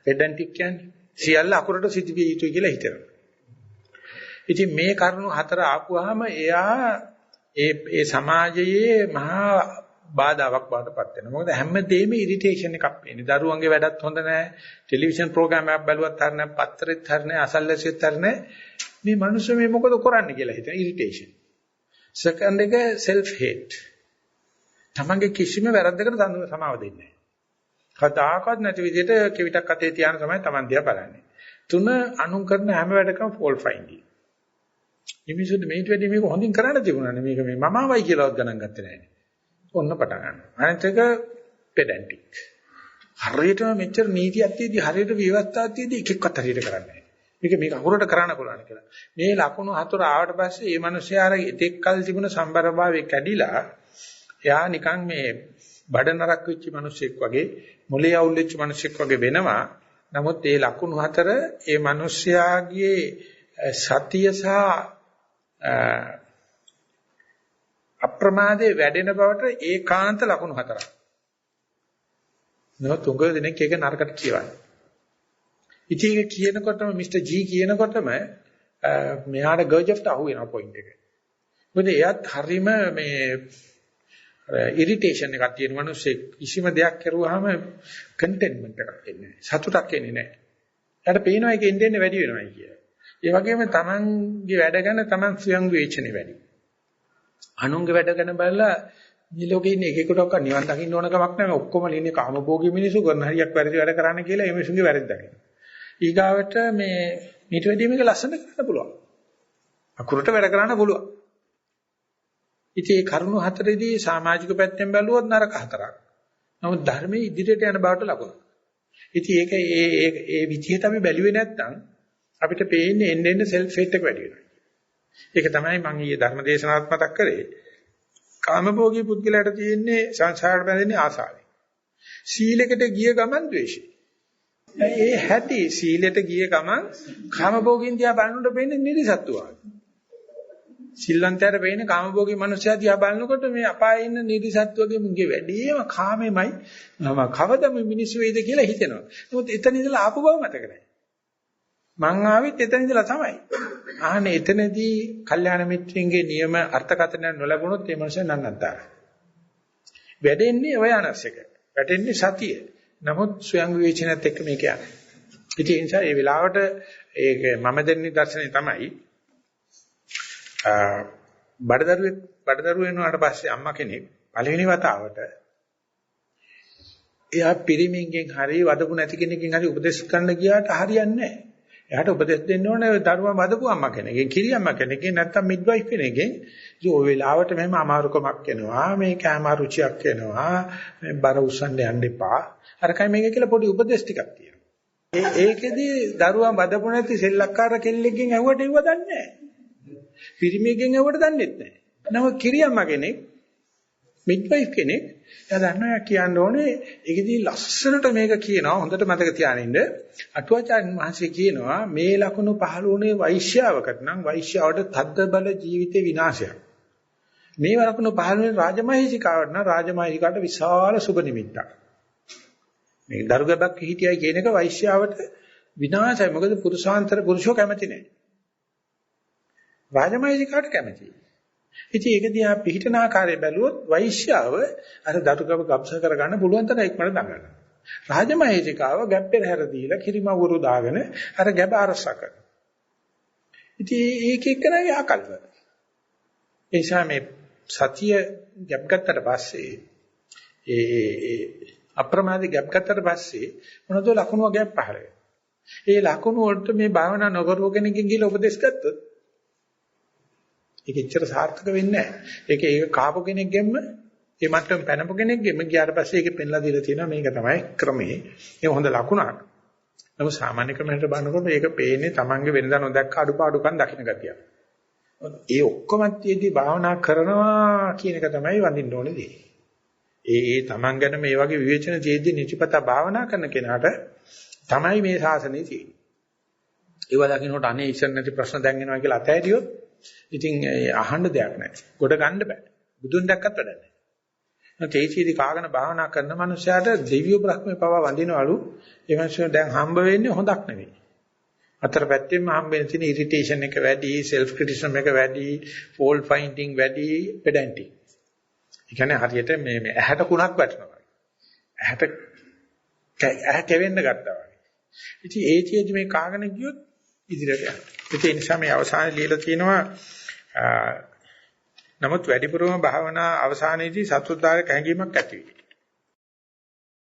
pedantic කියන්නේ සියල්ල අකුරට සිදුවිය යුතුයි කියලා හිතනවා. ඉතින් මේ කරුණු හතර ආපුවාම එයා ඒ සමාජයේ මහා බාධාවක් බාටපත් වෙනවා. මොකද හැමදේම ඉරිටේෂන් එකක් වෙන්නේ. දරුවන්ගේ වැඩත් හොඳ නැහැ. ටෙලිවිෂන් ප්‍රෝග්‍රෑම් එකක් බැලුවත් හරිය නැහැ. පත්තරෙත් හරිය නැහැ. අසල්වැසියෙත් හරිය නැහැ. මේ මිනිස්සු මේ මොකද කරන්නේ කියලා හිතන ඉරිටේෂන්. සෙකන්ඩ් එක self hate. තමන්ගේ කිසිම වැරද්දකට සමාව දෙන්නේ නැහැ. කතාවක්වත් නැති විදිහට කෙවිතක් අතේ තියාන තමයි Taman දිහා බලන්නේ. තුන අනුන් කරන හැම වැඩකම fault finding. ඉමිසුද මේට වැඩි මේක හොඳින් කරන්න තිබුණානේ. මේක මේ මමවයි කියලාවත් ගණන් ගත්තේ නැහැ. ඔන්න පටන් ගන්නවා. අනිත් එක pedantic. හරියටම මෙච්චර නීතියක් තියදී හරියට විවස්ථාවක් තියදී එකෙක්වත් හරියට කරන්නේ නැහැ. මේක අහුරට කරන්න පුළුවන් කියලා. මේ ලකුණු හතර ආවට පස්සේ මේ මිනිස්යාර එතෙක් කල් තිබුණ සම්බරභාවය කැඩිලා එයා නිකන් මේ බඩ නරක් වෙච්ච මිනිස්සෙක් වගේ, මොලේ අවුල් වෙච්ච මිනිස්සෙක් වගේ වෙනවා. නමුත් ඒ ලකුණු හතර ඒ මිනිස්යාගේ සතිය සහ අප්‍රමාදයේ වැඩෙන බවට ඒකාන්ත ලකුණු හතරක්. නෝ තුඟ දෙනෙක් එක නරකට කියවන්නේ. ඉතින් ඒක කියනකොටම මිස්ටර් ජී කියනකොටම මෙයාට ගර්ජෆ්ට අහු වෙනවා පොයින්ට් එක. මොකද එයාත් හරීම මේ ඉරිටේෂන් එකක් තියෙන මිනිස්සෙක් කිසිම දෙයක් කරුවාම කන්ටෙන්ට්මන්ට් එකක් එන්නේ නැහැ. සතුටක් එන්නේ නැහැ. එයාට පේනවා ඒක එන්නේ වැඩි වෙනවායි කියලා. ඒ වගේම තමන්ගේ වැඩ ගැන තමන් ස්වයං විවේචනය වැඩි. අනුන්ගේ වැඩ ගැන බලලා මේ ලෝකේ ඉන්න එකෙකුටවත් නිවන් දකින්න ඕන කමක් නැහැ. ඔක්කොම ඉන්නේ කාමභෝගී මිනිස්සු කරන හරියක් වැරදි වැඩ කරන්න කියලා මේ මිනිස්සුන්ගේ වැරද්ද දකින්න. ඊගාවට මේ ඊට වැඩිය මේක ලස්සන කරන්න පුළුවන්. අකුරට වැඩ කරන්න පුළුවන්. ඉතින් මේ කරුණු හතරේදී සමාජික පැත්තෙන් බැලුවොත් නරක හතරක්. නමුත් ධර්මයේ ඉදිරියට යන බවට ලකුණු. ඉතින් ඒක ඒ විදිහට අපි බැලුවේ නැත්නම් අපිට පේන්නේ එන්න සෙල්ෆ් හේට් එක වැඩි වෙනවා. ඒක තමයි මම ඊයේ ධර්ම දේශනාවත් මතක් කරේ. කාමභෝගී පුද්ගලයාට තියෙන්නේ සංසාරයට බැඳෙන්නේ ආසාවෙන්. සීලයකට ගිය ගමන් ද්වේෂය. ඒ හැටි සීලයට ගිය ගමන් කාමභෝගින් දිහා බලනකොට වෙන්නේ නිරිසත්තු වගේ. සිල්වන්තයාට වෙන්නේ කාමභෝගී මනුස්සයා දිහා බලනකොට මේ අපායේ ඉන්න නිරිසත්තුගේ මුගේ වැඩිම කාමෙමයි. මම කවදම මිනිස්සු වෙයිද කියලා හිතෙනවා. නමුත් එතන ඉඳලා ආපු බව මතක නැහැ. මං ආවෙත් එතන ඉඳලා තමයි. ආහනේ එතනදී කල්යාණ මිත්‍රින්ගේ නියම අර්ථකථන නොලැබුණොත් ඒ මනුස්සයා නන්නත්තාරයි. වැඩෙන්නේ අවයනස් එක. වැඩෙන්නේ සතිය. නමුත් ස්වයං විවේචනයත් එක්ක මේක යන්නේ. ඉතින් ඒ නිසා මේ වෙලාවට ඒක මම දෙන්න දර්ශනේ තමයි බඩදරුවෙක් වෙනාට පස්සේ අම්මා කෙනෙක් පළවෙනි වතාවට එයා පිරිමින්ගෙන් හරි වදපු නැති කෙනකින් හරි උපදෙස් ගන්න ගියාට හරියන්නේ නැහැ. එයාට උපදෙස් දෙන්න ඕනේ දරුවා වදපු අම්මා කෙනෙක්ගෙන්, කිරි අම්මා කෙනෙක්ගෙන්, නැත්නම් මිඩ්වයිෆ් කෙනෙක්ගෙන්. ඉතින් ওই වෙලාවට මෙහෙම අමාරුකමක් එනවා, මේ කැම රුචියක් එනවා, මේ බර උස්සන්න යන්න එපා. අරකයි මේක කියලා පොඩි උපදෙස් ටිකක් තියෙනවා. ඒකෙදි දරුවා වදපු නැති සෙල්ලක්කාර කෙල්ලෙක්ගෙන් ඇහුවට ඒව දන්නේ නැහැ. පිරිමියෙක්ගෙන් ඇහුවට දන්නේ නැහැ. නම කිරි අම්මා කෙනෙක්, මිඩ්වයිෆ් කෙනෙක් එයා දන්නවා කියන්න ඕනේ. ඒකෙදී ලස්සනට මේක කියනවා. හොඳට මතක තියාගන්න. අටුවාචාර්ය මහසී කියනවා මේ ලකුණු පහළ වුණේ වෛශ්‍යාවකට නම් වෛශ්‍යාවට තද්ද බල ජීවිතේ විනාශයක්. මේ ලකුණු පහළ වුණේ රාජමහේසිකාවට නම් රාජමහේසිකාට විශාල සුබ නිමිත්තක්. මේ දරුගබක් හිටියයි කියන එක වෛශ්‍යාවට විනාශයි. මොකද පුරුෂෝ කැමති නැහැ. රාජමහේසිකාට කැමතියි. ඉතින් ඒක දිහා පිළිහිටන ආකාරය බැලුවොත් වෛශ්‍යාව අර දරුගබ ගබ්ස කරගන්න පුළුවන් තරම් ඉක්මනට දඟලනවා. රාජමහේසිකාව ගැප් පෙරහැර දීලා කිරිමවුරු දාගෙන අර ගැබ අරසා කරනවා. ඉතින් ඒක එක්කනගේ ආකල්ප. ඒ නිසා මේ සතිය ගැප් ගත්තට පස්සේ ඒ අප්‍රමාදී ගැප් ගත්තට පස්සේ මොනවද ලකුණු වගේක් පහළ වෙනවා. ඒ ලකුණු වලට මේ භාවනා නොකරව කෙනකින් ගිහලා උපදෙස් ගත්තොත් ඒක එච්චර සාර්ථක වෙන්නේ නැහැ. ඒක කාපු කෙනෙක්ගෙන්ම ඒ මට්ටම පැනපු කෙනෙක්ගෙන්ම ගියාට පස්සේ ඒක පෙන්ලා දීලා තියෙනවා මේක තමයි ක්‍රමේ. ඒක හොඳ ලකුණක්. නමුත් සාමාන්‍ය ක්‍රමයකට බලනකොට ඒක පේන්නේ Tamange වෙනදා නොදැක්ක අඩුපාඩුකම් දකින්න ගතිය. ඒ ඔක්කොම තියදී භාවනා කරනවා කියන එක තමයි වඳින්න ඕනේ දේ. ඒ Taman ගැන මේ වගේ විවේචන තියදී නිතිපතා භාවනා කරන කෙනාට තමයි මේ ශාසනය තියෙන්නේ. ඒව දකින්නට අනේ ඉස්සර නැති ප්‍රශ්න දැන් එනවා කියලා අතෑරියොත් ඉතින් අහන්න දෙයක් නැහැ. ගොඩ ගන්න බෑ. බුදුන් දැක්කත් වැඩ නැහැ. තේචීදී කාගෙන භාවනා කරන මනුස්සයාට දෙවියෝ බ්‍රහ්මේ පවා වඳිනවලු. ඒ මනුස්සයා දැන් හම්බ වෙන්නේ හොඳක් නෙවෙයි. අතර පැත්තෙන්ම හම්බ වෙන තියෙන ඉරිටේෂන් එක වැඩි, සෙල්ෆ් ක්‍රිටිසිසම් එක වැඩි, ෆෝල්ට් ෆයින්ඩින් වැඩි, පෙඩැන්ටික්. ඒ කියන්නේ හරියට මේ ඇහැට කුණක් වැටෙනවා. ඇහැ කැවෙන්න ගත්තා වගේ. ඉතින් ඒ චේජ් මේ කාගෙන ගියොත් ඉදිරියට යනවා. ඒ නිසා මේ අවසානයේ ලියලා තියෙනවා නමුත් වැඩිපුරම භාවනා අවසානයේදී සතුටුදායක හැඟීමක් ඇති වෙයි.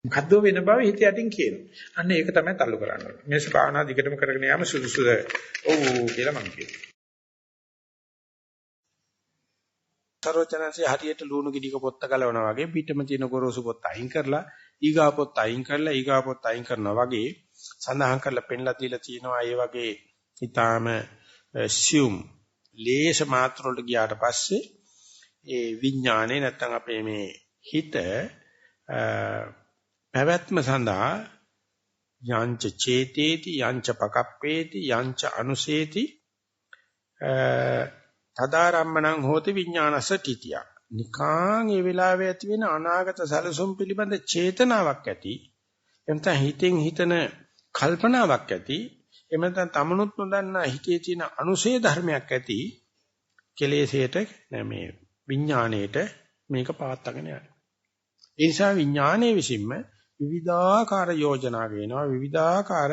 මොකද්ද වෙන බව හිත යටින් කියනවා. අන්න ඒක තමයි තල්ලු කරන්න ඕනේ. මේ භාවනා දිගටම කරගෙන යාම සුදුසුද? ඔව් කියලා මම කියනවා. සරෝජනන්සේ හරියට ලුණු ගෙඩියක පොත්ත ගලවනවා වගේ පිටම තියෙන ගොරෝසු පොත්ත අයින් කරලා ඊගා පොත්ත අයින් කරලා ඊගා පොත්ත අයින් කරනවා වගේ සඳහන් කරලා පෙන්ලා දීලා තියෙනවා. ඒ වගේ ඊටාම assume ලේෂ මාත්‍ර වලට ගියාට පස්සේ ඒ විඥානේ නැත්තම් අපේ මේ හිත පැවැත්ම සඳහා යංච චේතේති යංච පකප්පේති යංච අනුසේති තදාරම්මණං හෝති විඥානස්ස තිතිය. නිකාං ඒ වෙලාවේ ඇති වෙන අනාගත සැලසුම් පිළිබඳ චේතනාවක් ඇති. එතන හිතෙන් හිතන කල්පනාවක් ඇති. එහෙම නැත්නම් තමනුත් නොදන්නා හිතේ තියෙන අනුසේ ධර්මයක් ඇති. කෙලෙසයට මේ විඥාණයට මේක පාත්තගෙන යනවා. ඒ නිසා විඥානයේ විසින්ම විවිධාකාර යෝජනා ගේනවා, විවිධාකාර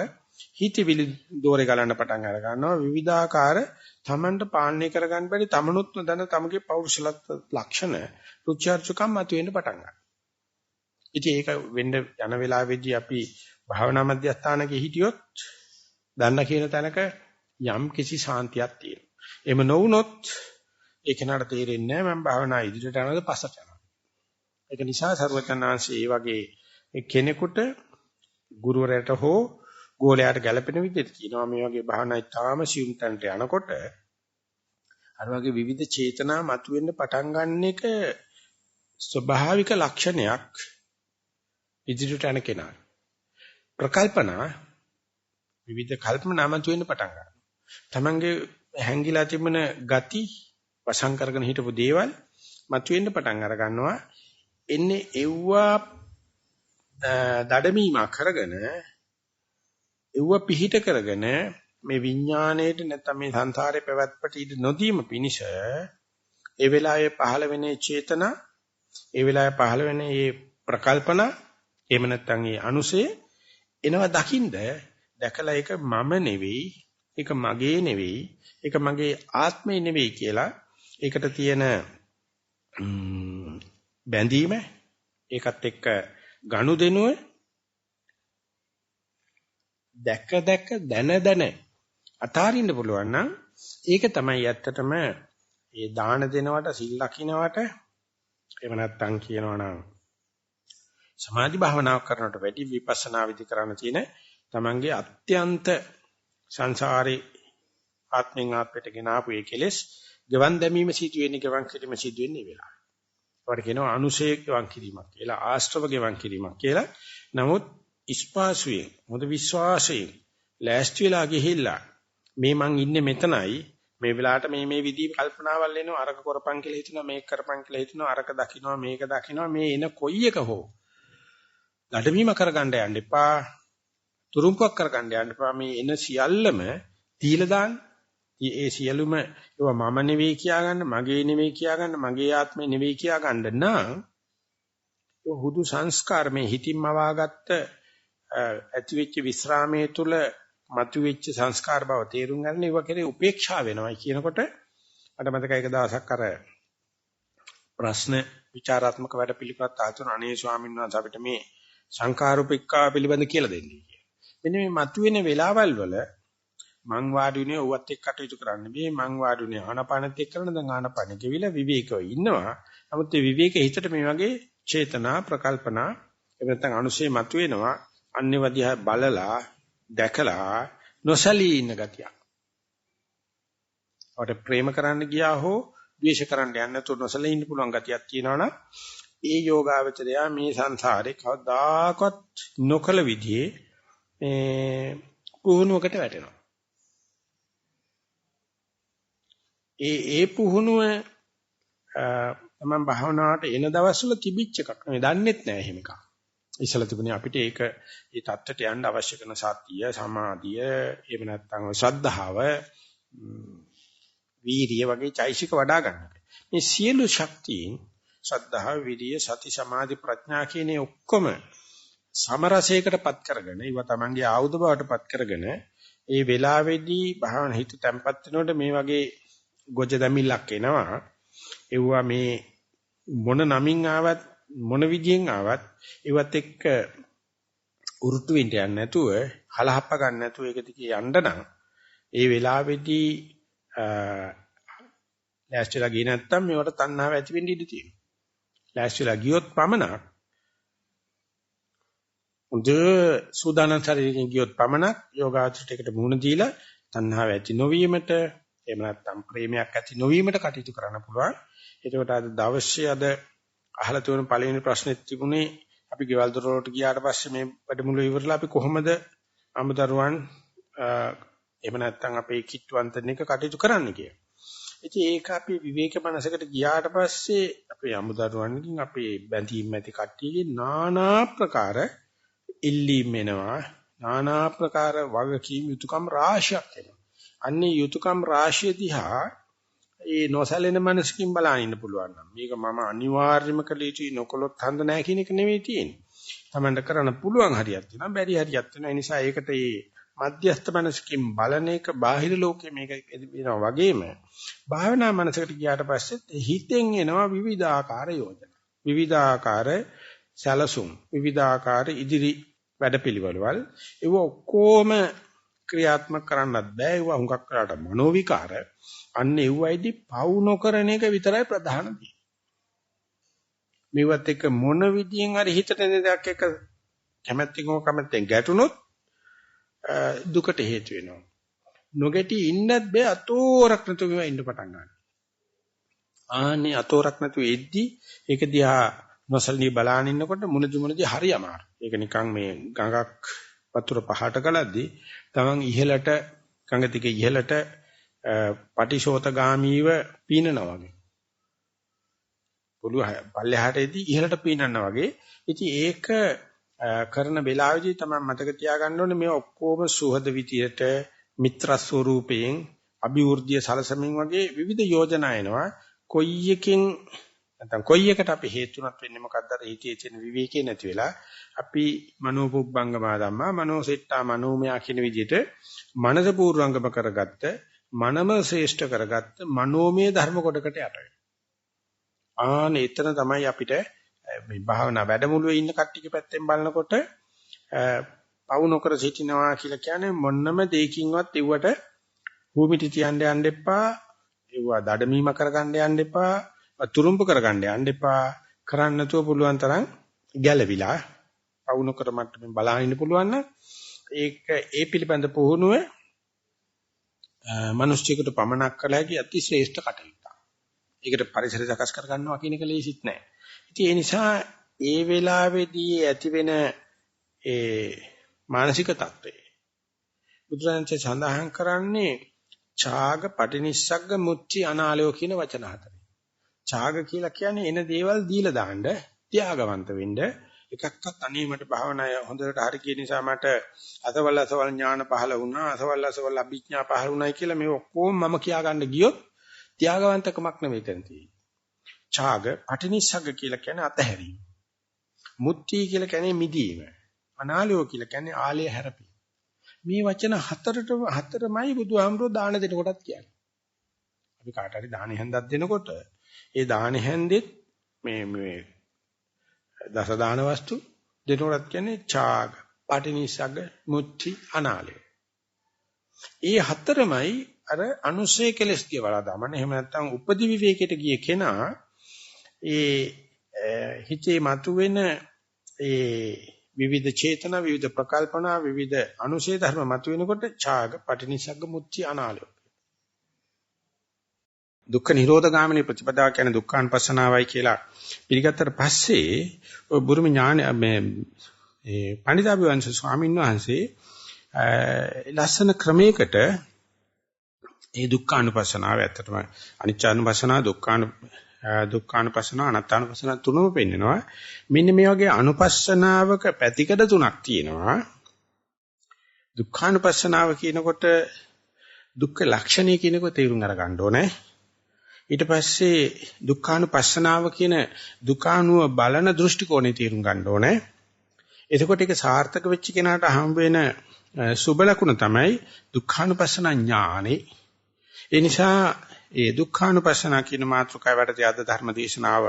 හිතවිලි දෝරේ ගලන්න පටන් අර ගන්නවා, විවිධාකාර තමන්ට පාලනය කරගන්න බැරි තමනුත් නොදන්න තමගේ පෞරුෂලත් ලක්ෂණ රුචර්චකම් මතුවෙන්න පටන් ගන්නවා. ඉතින් ඒක වෙන්න යන වෙලාවේදී අපි භාවනා මධ්‍යස්ථානකේ හිටියොත් දන්න කියන තැනක යම් කිසි සාන්තියක් තියෙනවා. එහෙම නොවුනොත් ඒ කෙනාට තේරෙන්නේ නැහැ මම භාවනා ඉදිරියට යනවද පස්සට යනවද. ඒක නිසා සර්වඥාන්සේ මේ වගේ කෙනෙකුට ගුරුවරයාට හෝ ගෝලයාට ගැළපෙන විදිහට කියනවා මේ වගේ භාවනා ඉතාම සියුම් තැනට යනකොට අර වගේ විවිධ චේතනා මතුවෙන්න පටන් ගන්න එක ස්වභාවික ලක්ෂණයක් ඉදිරියට යන කෙනා. ප්‍රකල්පනා විවිධ කල්පනා මතුවෙන්න පටන් ගන්නවා. තමන්ගේ හැංගිලා තිබෙන ගති වසං කරගෙන හිටපු දේවල් මතුවෙන්න පටන් අර ගන්නවා. එන්නේ එව්වා දඩමීමක් කරගෙන එව්ව පිහිට කරගෙන මේ විඥාණයට නැත්නම් මේ සංසාරේ පැවැත්මට ඉඩ නොදීම පිණිස ඒ වෙලාවේ පහළ වෙන චේතනා ඒ වෙලාවේ පහළ වෙන මේ ප්‍රකල්පන එහෙම නැත්නම් මේ අනුසය එනවා දකින්ද දැකලා ඒක මම නෙවෙයි ඒක මගේ නෙවෙයි ඒක මගේ ආත්මය නෙවෙයි කියලා ඒකට තියෙන බැඳීම ඒකත් එක්ක ගනුදෙනුව දැක දැන අතාරින්න පුළුවන් නම් ඒක තමයි ඇත්තටම ඒ දාන දෙනවට සිල් ලකිනවට එහෙම නැත්නම් කියනවනම් සමාධි භාවනාවක් කරනවට වැඩි විපස්සනා විදි කරන්න තියෙන තමන්ගේ අත්‍යන්ත සංසාරේ ආත්මෙන් ආත්මයට ගෙනාපු ඒ කෙලෙස් ගවන් දැමීම සිදු වෙන්නේ ගවන් කිරීම සිදු වෙන්නේ වෙලාව. ඒකට කියනවා අනුශේක ගවන් කිරීමක් කියලා ආශ්‍රව ගවන් කිරීමක් කියලා. නමුත් ඉස්පාසුවේ මොකද විශ්වාසයෙන් ලෑස්ති වෙලා ගිහිල්ලා මේ මං ඉන්නේ මෙතනයි මේ වෙලාවට මේ විදිහේ කල්පනාවල් එනවා අරක කරපන් කියලා හිතනවා මේක කරපන් කියලා හිතනවා අරක දකින්නවා මේක දකින්නවා මේ එන කොයි එක හෝ ළඩවීම කරගන්න යන්න එපා තුරුම්පක් කරගන්න යන්න එපා මේ එන සියල්ලම දීලා දාන්න. ඒ සියලුම ඒවා මම නෙවෙයි කියාගන්න මගේ නෙවෙයි කියාගන්න මගේ ආත්මේ නෙවෙයි කියාගන්න නම් හුදු සංස්කාර මේ හිතින්ම වාගත්ත ඇතිවෙච්ච විස්රාමයේ තුල මතුවෙච්ච සංස්කාර බව තේරුම් ගන්න ඒවා කෙරේ උපේක්ෂා වෙනවා කියනකොට මට මතකයි එක දවසක් අර ප්‍රශ්න විචාරාත්මක වැඩ පිළිපත් ආතුන අනේ ස්වාමීන් වහන්සේ අපිට මේ සංඛාරූපිකා පිළිබඳ කියලා දෙන්නේ කියලා. මෙන්න මේ මතුවෙන වෙලාවල් වල මං වාඩිුනේ ඔවත් එක්ක කටයුතු කරන්න බෑ මං වාඩිුනේ ආනපානෙත් එක්ක කරන දැන් ආනපානෙ කෙවිලා විවේකව ඉන්නවා. නමුත් මේ විවේකයේ හිතට මේ වගේ චේතනා ප්‍රකල්පනා එහෙම නැත්නම් අනුශේ මතුවෙනවා. අන්නේවදියා බලලා දැකලා නොසලී ඉන්න ගතියක්. අපට ප්‍රේම කරන්න ගියා හෝ ද්වේෂ කරන්න යන්න නැතුව නොසලී ඉන්න පුළුවන් ගතියක් තියෙනවනම් ඒ යෝගාවචරයා මේ සංසාරේ කවදාකවත් නොකල විදිහේ මේ පුහුණුවකට වැටෙනවා. ඒ පුහුණුව තමයි භාවනාවට එන දවස්වල තිබිච්ච එකක් නෙවෙයි දන්නෙත් නෑ එහෙම එකක්. ඉස්සලා තිබුණේ අපිට ඒක ඒ தත්තට යන්න අවශ්‍ය කරන සතිය, සමාධිය, එහෙම නැත්නම් ශ්‍රද්ධාව, වීරිය වගේ චෛසික වඩා ගන්න. මේ සියලු ශක්තියින් ශ්‍රද්ධාව, විරිය, සති, සමාධි, ප්‍රඥා කියන ඔක්කොම සමරසයකටපත් කරගෙන, ඒවා තමන්ගේ ආයුධ බවටපත් කරගෙන, ඒ වෙලාවේදී භාවන හිත තැම්පත් වෙනකොට මේ වගේ ගොජ දැමිල්ලක් එනවා. ඒවා මේ මොන නමින් ආවත් මොන විදියෙන් ආවත් ඒවත් එක්ක උරුට්ටු වෙන්න යන්නේ නැතුව හලහප්ප ගන්න නැතුව ඒක දිගේ යන්න නම් ඒ වෙලාවේදී ලෑස්තිලා ගියේ නැත්තම් මේවට තණ්හාව ඇති වෙන්න ඉඩ තියෙනවා. ලෑස්තිලා ගියොත් පමණක් උද සූදානම් ශරීරයෙන් ගියොත් පමණක් යෝගාචරයකට මුහුණ දීලා තණ්හාව ඇති නොවීමට එහෙම නැත්නම් ප්‍රේමයක් ඇති නොවීමට කටයුතු කරන්න පුළුවන්. ඒකට අද දවසේ අද අහලා තියෙන පළවෙනි ප්‍රශ්නෙත් තිබුණේ අපි ගෙවල් දොර වලට ගියාට පස්සේ මේ වැඩමුළු ඉවරලා අපි කොහොමද අමුදරුවන් එහෙම නැත්නම් අපේ කිට්ටුවන්තන එක කටයුතු කරන්න කියලා. ඉතින් ඒක අපි විවේක මනසකට ගියාට පස්සේ අපේ අමුදරුවන්ගෙන් අපේ බැඳීම් ඇති කට්ටියගේ নানা ප්‍රකාර ඉල්ලීම් එනවා. নানা ප්‍රකාර වගකීම් යුතුයකම් රාශියක් එනවා. අන්නේ යුතුයකම් රාශිය දිහා ඒ නොසැලෙන මනසකින් බලන්න ඉන්න පුළුවන් නම් මේක මම අනිවාර්යයෙන්ම කළ යුතුයි නොකළොත් හඳ නැහැ කියන එක නෙවෙයි තියෙන්නේ. තමන්ට කරන්න පුළුවන් හරියක් තියෙනවා බැරි හරියක් තියෙනවා. ඒ නිසා ඒකට මේ මධ්‍යස්ථ මනසකින් බලන එක බාහිර ලෝකයේ මේක වෙනවා වගේම භාවනා මනසකට ගියාට පස්සෙත් හිතෙන් එනවා විවිධාකාර යෝජනා. විවිධාකාර සැලසුම් විවිධාකාර ඉදිරි වැඩපිළිවෙළවල් ඒව ඔක්කොම ක්‍රියාත්මක කරන්නත් බෑ. ඒව හුඟක් කරාට මනෝ විකාර. අන්න ඒවයිදී පවු නොකරන එක විතරයි ප්‍රධාන දේ. මේවත් එක මොන විදියෙන් හරි හිතට දෙයක් එක කැමැත්තෙන් ගැටුනොත් දුකට හේතු වෙනවා. නොගැටි ඉන්නත් බෑ අතෝරක් නැතුව ඉන්න පටන් ගන්නවා. ආන්නේ අතෝරක් නැතුව එද්දි ඒක දිහා නොසල්නී බලාගෙන ඉන්නකොට මුනදි හරි අමාරු. ඒක නිකන් මේ ගඟක් වතුර පහට ගලද්දී තමන් ඉහළට ගඟ දිගේ ඉහළට පටිශෝතගාමීව පීනනවා වගේ. පොළොව පල්ලෙහාටදී ඉහළට පීනනවා වගේ. ඉතින් ඒක කරන වෙලාවෙදී තමයි මතක තියාගන්න ඕනේ මේ ඔක්කොම සුහද විදියට මිත්‍ර ස්වරූපයෙන් අභිවෘද්ධිය සලසමින් වගේ විවිධ යෝජනා එනවා. කොයි එකකින් නැත්නම් කොයි එකට අපි හේතුණත් වෙන්නේ මොකක්ද? අර හිතේ තියෙන විවේකේ නැති වෙලා අපි මනෝපුබ්බංගමා ධම්මා මනෝසෙට්ටා මනෝමයා කියන විදිහට මනස පූර්වංගම කරගත්ත මනම ශ්‍රේෂ්ඨ කරගත්ත මනෝමය ධර්ම කොටකට යට වෙනවා. ආනේ එතන තමයි අපිට මේ භාවනා වැඩමුළුවේ ඉන්න කට්ටියක පැත්තෙන් බලනකොට පවු නොකර සිටිනවා කියලා කියන්නේ මොන්නම දෙයකින්වත් ඉවුවට භූමිටි තියන්න යන්න එපා. ඒවා දඩමීම කරගන්න යන්න එපා. තුරුම්ප කරගන්න යන්න එපා. කරන්න නැතුව පුළුවන් තරම් ගැළවිලා පවු නොකර මට්ටමින් බලන්න ඉන්න පුළුවන් නම් ඒක ඒ පිළිබඳ පුහුණුව මිනිස්සුෙකුට පමනක් කළ හැකි අති ශ්‍රේෂ්ඨ කටයුත්තක්. ඒකට පරිසරය සකස් කර ගන්නවා කියන එක ලේසිත් නෑ. ඉතින් ඒ නිසා ඒ වෙලාවේදී ඇතිවෙන ඒ මානසික තත්ත්වය බුදුරජාණන් සඳහන් කරන්නේ ඡාග පටිනිස්සග්ග මුච්චි අනාලයෝ කියන වචන හතරයි. ඡාග කියලා කියන්නේ එන දේවල් දීලා දාන්න, ත්‍යාගවන්ත වෙන්න. එකක්වත් අනේ මට භාවනාව හොඳට හරි කියන නිසා මට අසවල් ඥාන පහළ වුණා, අසවල් අභිඥා පහළ වුණායි කියලා මේ ඔක්කොම මම කියා ගන්න ගියොත් ත්‍යාගවන්තකමක් නෙවෙයි තන තියෙන්නේ. ඡාග පටිනිස්සග්ග කියලා කියන්නේ අතහැරීම. මුත්‍ති කියලා කියන්නේ මිදීම. අනාලයෝ කියලා කියන්නේ ආලය හැරපීම. මේ වචන හතරමයි බුදුහාමුදුරුවෝ දාන දෙනකොටත් කියන්නේ. අපි කාට හරි දාන හැන්දක් දෙනකොට ඒ දාන හැන්දෙත් මේ දස දාන වස්තු දෙනකොටත් කියන්නේ ඡාග, පටිනිස්සග්ග, මුත්‍ති, අනාලය. ඒ හතරමයි අර අනුශේ කෙලස් කියලා දාමන. එහෙම නැත්නම් උපදි විවේකයට ගිය කෙනා ඒ හිතේ මතුවෙන ඒ විවිධ චේතනා, විවිධ ප්‍රකල්පනා, විවිධ අනුශේ ධර්ම මතුවෙනකොට ඡාග, පටිනිස්සග්ග, මුත්‍ති, අනාලය. දුක්ඛ නිරෝධ ගාමිනී ප්‍රතිපදාව කියන්නේ දුක්ඛානුපස්සනාවයි කියලා පිළිගත්තට පස්සේ ඔය බුරුම ඥාන මේ පණිදාභිවංශ ස්වාමීන් වහන්සේ ලස්සන ක්‍රමයකට ඒ දුක්ඛානුපස්සනාව ඇත්තටම අනිච්චානුපස්සනාව දුක්ඛානුපස්සනාව අනාත්මානුපස්සනාව තුනම පෙන්නනවා. මෙන්න මේ වගේ අනුපස්සනාවක පැතිකඩ තුනක් තියෙනවා. දුක්ඛානුපස්සනාව කියනකොට දුක්ඛ ලක්ෂණය කියනක තේරුම් අරගන්න ඕනේ. ඊට පස්සේ දුක්ඛානුපස්සනාව කියන දුකානුව බලන දෘෂ්ටි කෝණය තේරුම් ගන්න ඕනේ. එතකොට ඒක සාර්ථක වෙච්ච කෙනාට හම් වෙන සුබ ලකුණ තමයි දුක්ඛානුපස්සන ඥානෙ. ඒ නිසා ඒ දුක්ඛානුපස්සන කියන මාතෘකාව යටතේ අද ධර්ම දේශනාව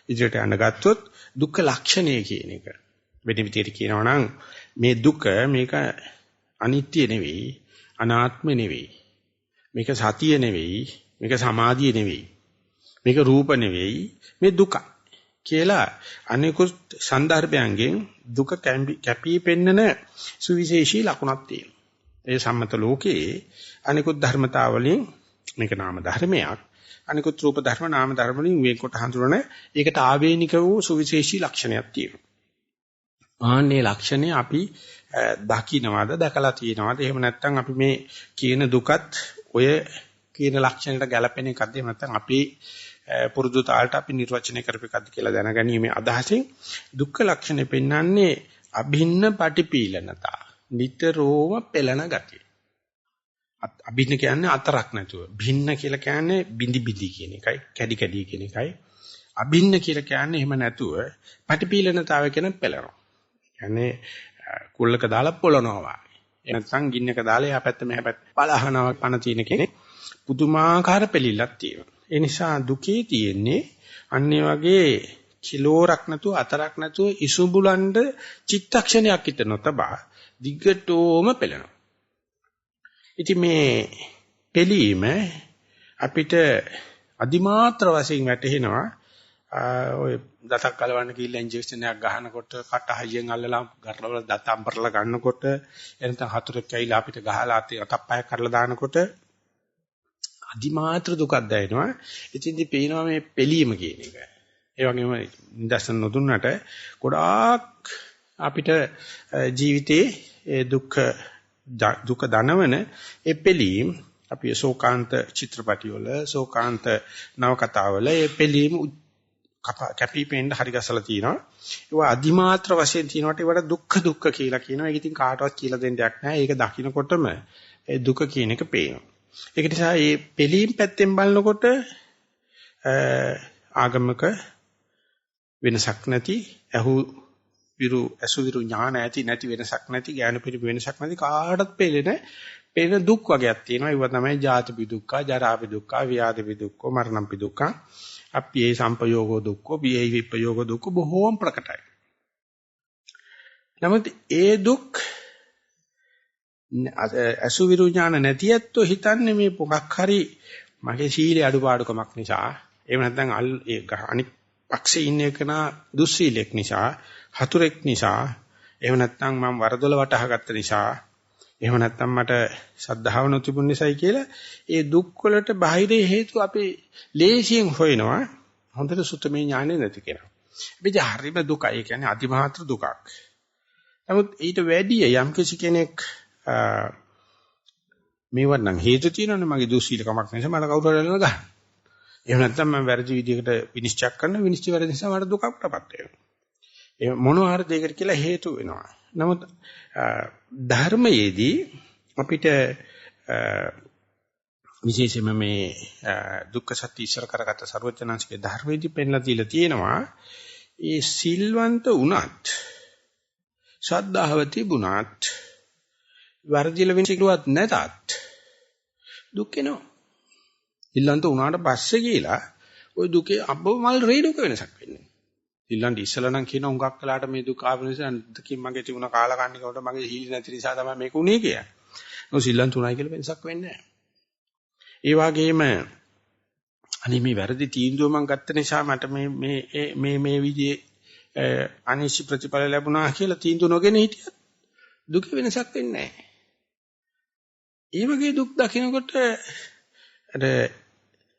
ඉදිරියට යන්න ගත්තොත් දුක්ඛ ලක්ෂණය කියන එක වෙන විදිහට කියනවා නම් මේ දුක මේක අනිත්‍ය නෙවෙයි, අනාත්ම නෙවෙයි, මේක සතිය නෙවෙයි, මේක සමාධිය නෙවෙයි, මේක රූප නෙවෙයි, මේ දුක කියලා අනිකුත් සන්දර්භයන්ගෙන් දුක කැපී පෙන්නන සුවිශේෂී ලක්ෂණක් තියෙනවා. ඒ සම්මත ලෝකයේ අනිකුත් ධර්මතාවලින් මේක නාම ධර්මයක්. අනිකුත් රූප ධර්ම නාම ධර්ම වලින් වෙන්කොට හඳුනන ඒකට ආවේනික වූ සුවිශේෂී ලක්ෂණයක් තියෙනවා. ආන්නේ ලක්ෂණය අපි දකින්නවද දැකලා තියෙනවද? එහෙම නැත්නම් අපි මේ කියන දුකත් ඔය කියන ලක්ෂණයට ගැලපෙන එකක්ද? එහෙම නැත්නම් අපි පුරුදු තාලට අපි නිර්වචනය කරපෙකක්ද කියලා දැනගැනීමේ අදහසින් දුක්ඛ ලක්ෂණය පෙන්වන්නේ අභින්න පටිපීලනතා. නිතරම පෙළන ගතිය. අභින්න කියන්නේ අතරක් නැතුව. භින්න කියලා කියන්නේ බිඳි බිඳි කියන එකයි, කැඩි කැඩි කියන එකයි. අභින්න කියලා කියන්නේ එහෙම නැතුව පටිපීලනතාවය කියන පෙළනවා. කියන්නේ කුල්ලක දාලා පොළනවා වගේ. නැත්නම් ගින්නක දාලා එහා පැත්ත මෙහා පැත්ත පලහනවා පණ තියෙන කෙනෙක් පුදුමාකාර පෙළිල්ලක් තියෙනවා. ඒ නිසා දුකේ තියෙන්නේ අන්නේ වගේ කිලෝරක් නැතුව අතරක් නැතුව ඉසුඹුලන්ඩ චිත්තක්ෂණයක් හිට නොතබා දිගටම පෙළෙනවා. ඉතින් මේ පෙළීම අපිට අදිමාත්‍ර වශයෙන් වැටහෙනවා. ඔය දතක් කලවන්න කියලා ඉන්ජෙක්ෂන් එකක් ගහනකොට කට හයියෙන් අල්ලලා ගර්ලවල දත අම්බරලා ගන්නකොට එනතන හතුරෙක් ඇවිල්ලා අපිට ගහලා අතප්පයක් කරලා දානකොට අදිමාත්‍ර දුකක් දැනෙනවා. ඉතින්දී පේනවා මේ පෙළීම කියන එක. ඒ වගේම නිදර්ශන නොදුන්නට ගොඩාක් අපිට ජීවිතේ ඒ දුක දනවන ඒ පෙළීම් අපි ශෝකාන්ත චිත්‍රපටිවල ශෝකාන්ත නවකතාවල ඒ පෙළීම් කැපිපෙන්න හරි ගසලා තියෙනවා. ඒවා අදිමාත්‍ර වශයෙන් තියෙනවට ඒවට දුක්ඛ කියලා කියනවා. ඒක ඉතින් කාටවත් කියලා දෙන්න දෙයක් නැහැ. ඒක දකින්නකොටම ඒ දුක කියන එක පේනවා. ඒක නිසා මේ පෙළීම් පැත්තෙන් බලනකොට ආගමක වෙනසක් නැති අසුවිරු ඥාන ඇති නැති වෙනසක් නැති ඥාන පිළිබඳ වෙනසක් නැති කාටවත් පෙළෙන දුක් වර්ගයක් තියෙනවා. ඒවා තමයි ජාතිපි දුක්ඛ, ජරාපි දුක්ඛ, ව්‍යාධිපි දුක්ඛ, මරණපි දුක්ඛ, අප්පේ සම්පයෝගෝ දුක්ඛ, පියේ විපයෝගෝ දුක්ඛ බොහෝම ප්‍රකටයි. නමුත් ඒ දුක් අසුවිරු ඥාන නැති ඇත්තෝ හිතන්නේ මේ මොකක් හරි මගේ සීලේ අඩුපාඩුකමක් නිසා එහෙම නැත්නම් අනික් පක්ෂේ ඉන්න එකන දුස්සීලෙක් නිසා හතුරෙක් නිසා එහෙම නැත්නම් මම වරදොල වටහාගත්ත නිසා එහෙම නැත්නම් මට ශ්‍රද්ධාව නොතිබුණ නිසායි කියලා ඒ දුක් වලට බාහිර හේතු අපි ලේසියෙන් හොයනවා. හොඳට සුතමේ ඥානෙ නැති කෙනා. අපි හරිම දුකයි. ඒ කියන්නේ අතිමාත්‍ර දුකක්. නමුත් ඊට වැඩිය යම් කෙනෙක් මේවත් නම් හේතු තියෙනවනේ මගේ දුස්සීලකමක් නිසා මට කවුරු හරි අල්ලන ගන්න. එහෙම නැත්නම් මම වැරදි විදිහකට විනිශ්චය කරන විනිශ්චය වැරදි නිසා මට දුකක් ප්‍රපත් වෙනවා. ඒ මොනවා හරි දෙයකට කියලා හේතු වෙනවා. නමුත් ධර්මයේදී අපිට විශේෂයෙන්ම මේ දුක්ඛ සත්‍ය ඉස්සර කරගත්ත සර්වඥාන්සේගේ ධර්මයේදී පෙන්ලා දීලා තියෙනවා. ඒ සිල්වන්ත වුණත් ශ්‍රද්ධාව තිබුණත් වර්ධිල විනිශ්චයවත් නැතත් දුක් එනවා. ඉල්ලන්ත උනාට පස්සේ කියලා ওই දුකේ අබ්බමල් රේණුක වෙනසක් වෙන්නේ. ඉල්ලන්ට ඉස්සලා නම් කියන උඟක් කලකට මේ දුක ආව නිසා දුකින් මගේ තිබුණ කාලකන්නිකවට මගේ හීල නැති නිසා තමයි මේක උනේ කියන්නේ. මොකද ඉල්ලන්ත උනායි කියලා වෙනසක් වෙන්නේ නැහැ. ඒ වගේම අනේ මේ වැරදි තීන්දුව මම ගත්ත නිසා මට මේ විදිහේ අනිශ්චිත ප්‍රතිඵල ලැබුණා කියලා තීන්දුව නොගෙන හිටියත් දුක වෙනසක් වෙන්නේ නැහැ. ඒ වගේ දුක් දකිනකොට අර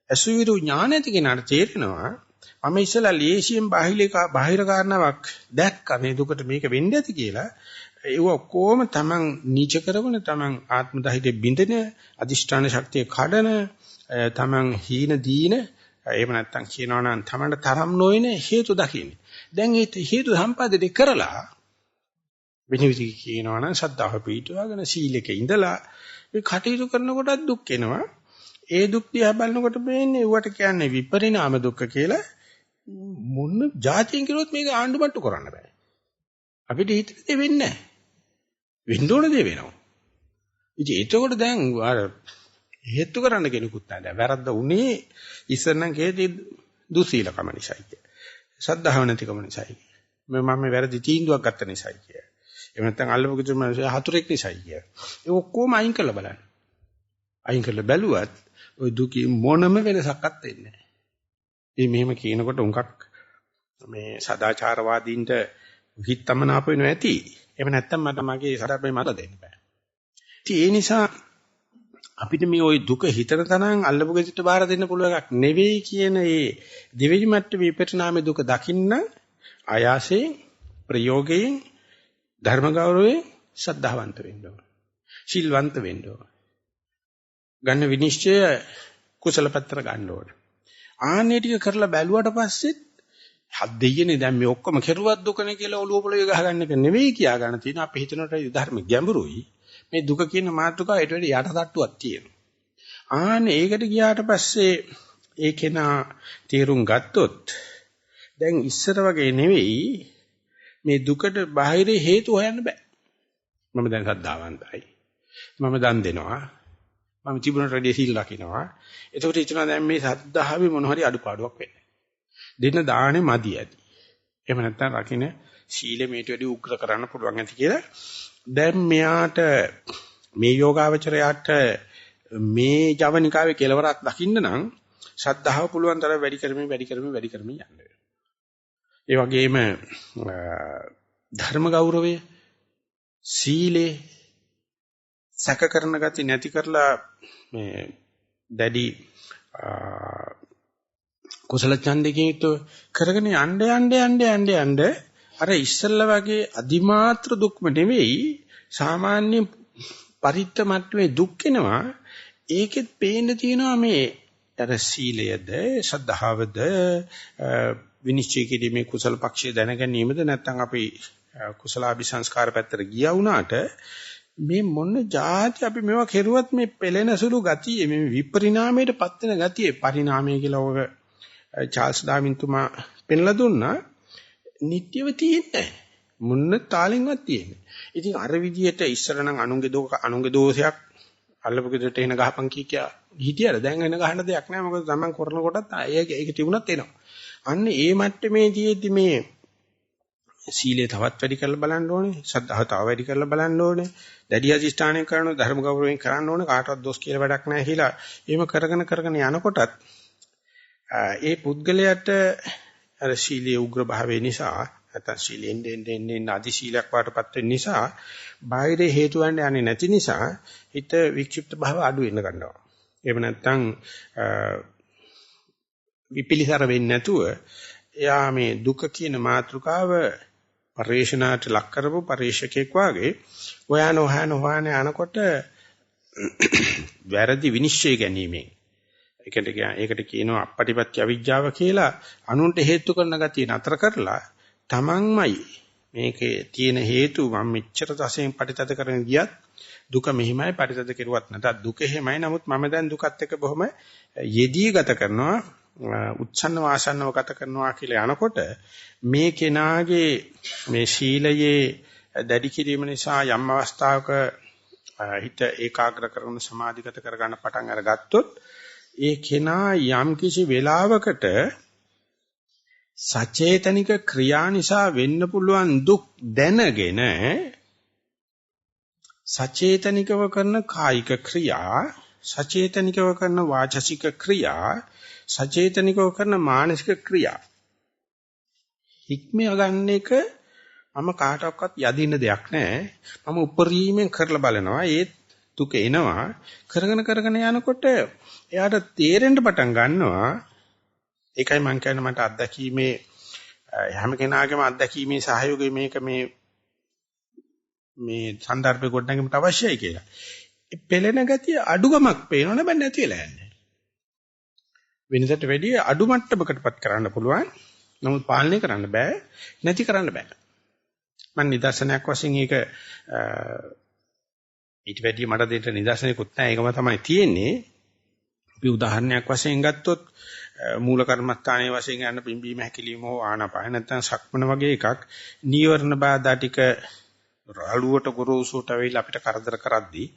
අසුවිරු ඥාන ඇති කෙනාට තේරෙනවා මම ඉස්සලා ලේසියෙන් බාහිර කාරණාවක් දැක්කා මේ දුකට මේක වෙන්නේ ඇති කියලා. ඒව ඔක්කොම තමන් නීච කරවන තමන් ආත්ම දහිතේ බින්දෙන අදිෂ්ඨාන ශක්තිය කඩන තමන් හීන දීන එහෙම නැත්තම් කියනවා නම් තමන්ට තරම් නොවන හේතු දකින්නේ. දැන් මේ හේතු සම්පාදනය කරලා විනිවිද කියනවා නම් ශ්‍රද්ධාව පිටවගෙන සීලෙක ඉඳලා මේ කටයුතු කරනකොට දුක් එනවා. ඒ දුක් දිහා බලනකොට මේන්නේ ඌට කියන්නේ විපරිණාම දුක්ඛ කියලා. මොන જાතියෙන් කිරුවොත් මේක ආණ්ඩුමට්ටු කරන්න බෑ. අපිට හිතේ වෙන්නේ නැහැ. වෙන්න ඕන දේ වෙනවා. ඉතින් ඒකෝට දැන් අර හේතු කරන්න කෙනෙකුත් නැහැ. දැන් වැරද්ද උනේ ඉස්සර නම් කේදී දුස්සීලකම නිසායි කිය. සද්ධාව නැතිකම නිසායි. මම වැරදි තීන්දුවක් ගත්ත නිසායි කිය. එහෙම නැත්නම් අල්ලපු කිතුම හතුරෙක් නිසායි කිය. ඒ ඔක්කොම අයින් කරලා බලන්න. අයින් කරලා බැලුවත් ওই දුකේ මොනම වෙනසක්වත් වෙන්නේ නැහැ. ඉතින් මෙහෙම කියනකොට උන්කක් මේ සදාචාරවාදීන්ට හිතමනාප වෙනවා ඇති. එහෙම නැත්නම් මට මගේ සරපේ මට දෙන්න බෑ. ඉතින් ඒ නිසා අපිට මේ ওই දුක හිතන තරම් අල්ලපු ගෙදරට බාර දෙන්න පුළුවන් එකක් නෙවෙයි කියන ඒ දෙවෙනි මට්ටමේ විපරිණාමයේ දුක දකින්න ආයාසයෙන් ප්‍රයෝගයෙන් ධර්ම ගෞරවයෙන් ශ්‍රද්ධාවන්ත වෙන්න ඕන. ශීලවන්ත වෙන්න ඕන. ගන්න විනිශ්චය කුසල පැත්තට ගන්න ඕන. ආන්නේ ටික කරලා බැලුවට පස්සෙත් හත් දෙයියනේ දැන් මේ ඔක්කොම කෙරුවත් දුකනේ කියලා ඔළුව පොළවේ ගහගන්න එක නෙවෙයි කියා ගන්න තියෙන අපි හිතනට ධර්ම ගැඹුරුයි. මේ දුක කියන මාතෘකාව ඊට වැඩි යට තට්ටුවක් තියෙනවා. ආන්නේ ඒකට ගියාට පස්සේ ඒ කෙනා තීරුම් ගත්තොත් දැන් ඉස්සර වගේ නෙවෙයි මේ දුකට බාහිර හේතු හොයන්න බෑ. මම දැන් සද්ධාවන්තයි. මම දන් දෙනවා. මම තිබුණට වැඩි සීල් රකින්නවා. එතකොට හිතනවා දැන් මේ සද්ධාවේ මොන හරි අඩුපාඩුවක් වෙන්නේ. දෙන්න දාහනේ මදි ඇති. එහෙම නැත්නම් රකින්න සීලෙ මේට වැඩි උග්‍ර කරන්න පුළුවන් ඇති කියලා දැන් මෙයාට මේ යෝගාවචරයාට මේ ජවනිකාවේ කෙලවරක් දකින්න නම් ශ්‍රද්ධාව පුළුවන් තරම් වැඩි කරමින් යන්න. ඒ වගේම ධර්ම ගෞරවය සීලේ සැක කරන ගති නැති කරලා මේ දැඩි කුසල ඡන්දකින් කරගෙන යන්න අර ඉස්සල්ලා වගේ අදිමාත්‍ර දුක්ම නෙවෙයි සාමාන්‍ය පරිත්ත මට්ටමේ දුක් වෙනවා. ඒකෙත් පේන්න තියෙනවා මේ අර සීලයද ශ්‍රද්ධාවද විනිශ්චය කිරීමේ කුසල පක්ෂය දැන ගැනීමද නැත්නම් අපි කුසලාභිසංස්කාර පැත්තට ගියා වුණාට මේ මොන જાති අපි මේවා කෙරුවත් මේ පෙළෙන සුළු ගතිය මේ විපරිණාමයට පත් වෙන ගතිය පරිණාමය කියලා ඔය චාල්ස් ඩාවින් තුමා පෙන්ලා දුන්නා. නිට්ටයව තියෙන්නේ මුන්න තාලෙන්වත් තියෙන්නේ. ඉතින් අර විදියට ඉස්සර නම් අනුන්ගේ දෝෂයක් අල්ලපු ගෙදරට එන ගහපන් කියා හිටියර දැන් එන ගහන දෙයක් නෑ. මොකද තමන් කරන කොටත් ඒක තිබුණත් එනවා. අන්න ඒ මට්ටමේදීදී මේ සීලය තවත් වැඩි කරලා බලන්න ඕනේ. ශ්‍රද්ධාව තව වැඩි කරලා බලන්න ඕනේ. දැඩි අධිෂ්ඨානය කරනවා ධර්ම ගෞරවයෙන් කරන්න ඕනේ. කාටවත් දොස් කියලා වැඩක් නැහැ කියලා. එහෙම කරගෙන යනකොටත් ඒ පුද්ගලයාට අර සීලයේ උග්‍ර භාවය නිසා නැත්නම් සීලෙන් දෙන්නේ අධි සීලයක් වාටපත් වෙන නිසා බාහිර හේතු වන්නේ යන්නේ නැති නිසා හිත වික්ෂිප්ත භාව අඩු වෙන්න ගන්නවා. එහෙම නැත්නම් විපිලිසර වෙන්නේ නැතුව එයා මේ දුක කියන මාතෘකාව පරිේශනාට ලක් කරපු පරිේශකෙක් වාගේ හොයන යනකොට වැරදි විනිශ්චය ගැනීමෙන් ඒකට කියනවා අපපටිපත්‍ය අවිජ්ජාව කියලා අනුන්ට හේතු කරන ගතිය නතර කරලා තමන්මයි මේකේ තියෙන හේතු මම මෙච්චර තසෙන් පරිතද කරගෙන ගියත් දුක මෙහිමයි පරිතද කෙරුවත් නැතත් දුක එහෙමයි. නමුත් මම දැන් දුකත් එක්ක බොහොම යෙදී ගත කරනවා උච්ඡන්න වාසන්නව ගත කරනවා කියලා යනකොට මේ කෙනාගේ මේ ශීලයේ දැඩි කිරීම නිසා යම් අවස්ථාවක හිත ඒකාග්‍ර කරන සමාධිගත කරගන්න පටන් අරගත්තොත් ඒ කෙනා යම් කිසි වෙලාවකට සචේතනික ක්‍රියා නිසා වෙන්න පුළුවන් දුක් දැනගෙන සචේතනිකව කරන කායික ක්‍රියා සචේතනිකව කරන වාචසික ක්‍රියා සචේතනිකව කරන මානසික ක්‍රියා හික්මිය ගන්න එක මම කාටවත් යදින්න දෙයක් නැහැ. මම උපරිමයෙන් කරලා බලනවා. ඒත් දුක එනවා. කරගෙන යනකොට එයාට තේරෙන්න පටන් ගන්නවා. ඒකයි මම කියන්නේ මට අත්දැකීමේ හැම කෙනාගේම අත්දැකීමේ සහයෝගය මේක මේ සන්දර්භේ ගොඩනගීමට අවශ්‍යයි කියලා. ඒ පෙළෙන ගතිය අඩුගමක් පේනවනේ බෑ නැති වෙලා යන්නේ. වෙනසට වැඩිය අඩු මට්ටමකටපත් කරන්න පුළුවන්. නමුත් පාලනය කරන්න බෑ. නැති කරන්න බෑ. මම නිදර්ශනයක් වශයෙන් ඒක ඊට වැඩිය මට දෙන්න නිදර්ශනයක්වත් නැහැ. ඒකම තමයි තියෙන්නේ. අපි උදාහරණයක් වශයෙන් ගත්තොත් මූල කර්මස්ථානයේ වශයෙන් යන පිම්බීම හැකිලිම හෝ ආනාපාන නැත්නම් සක්මන වගේ එකක් නීවරණ බාධා ටික රාළුවට ගොරෝසුට වෙයිලා අපිට කරදර කරද්දී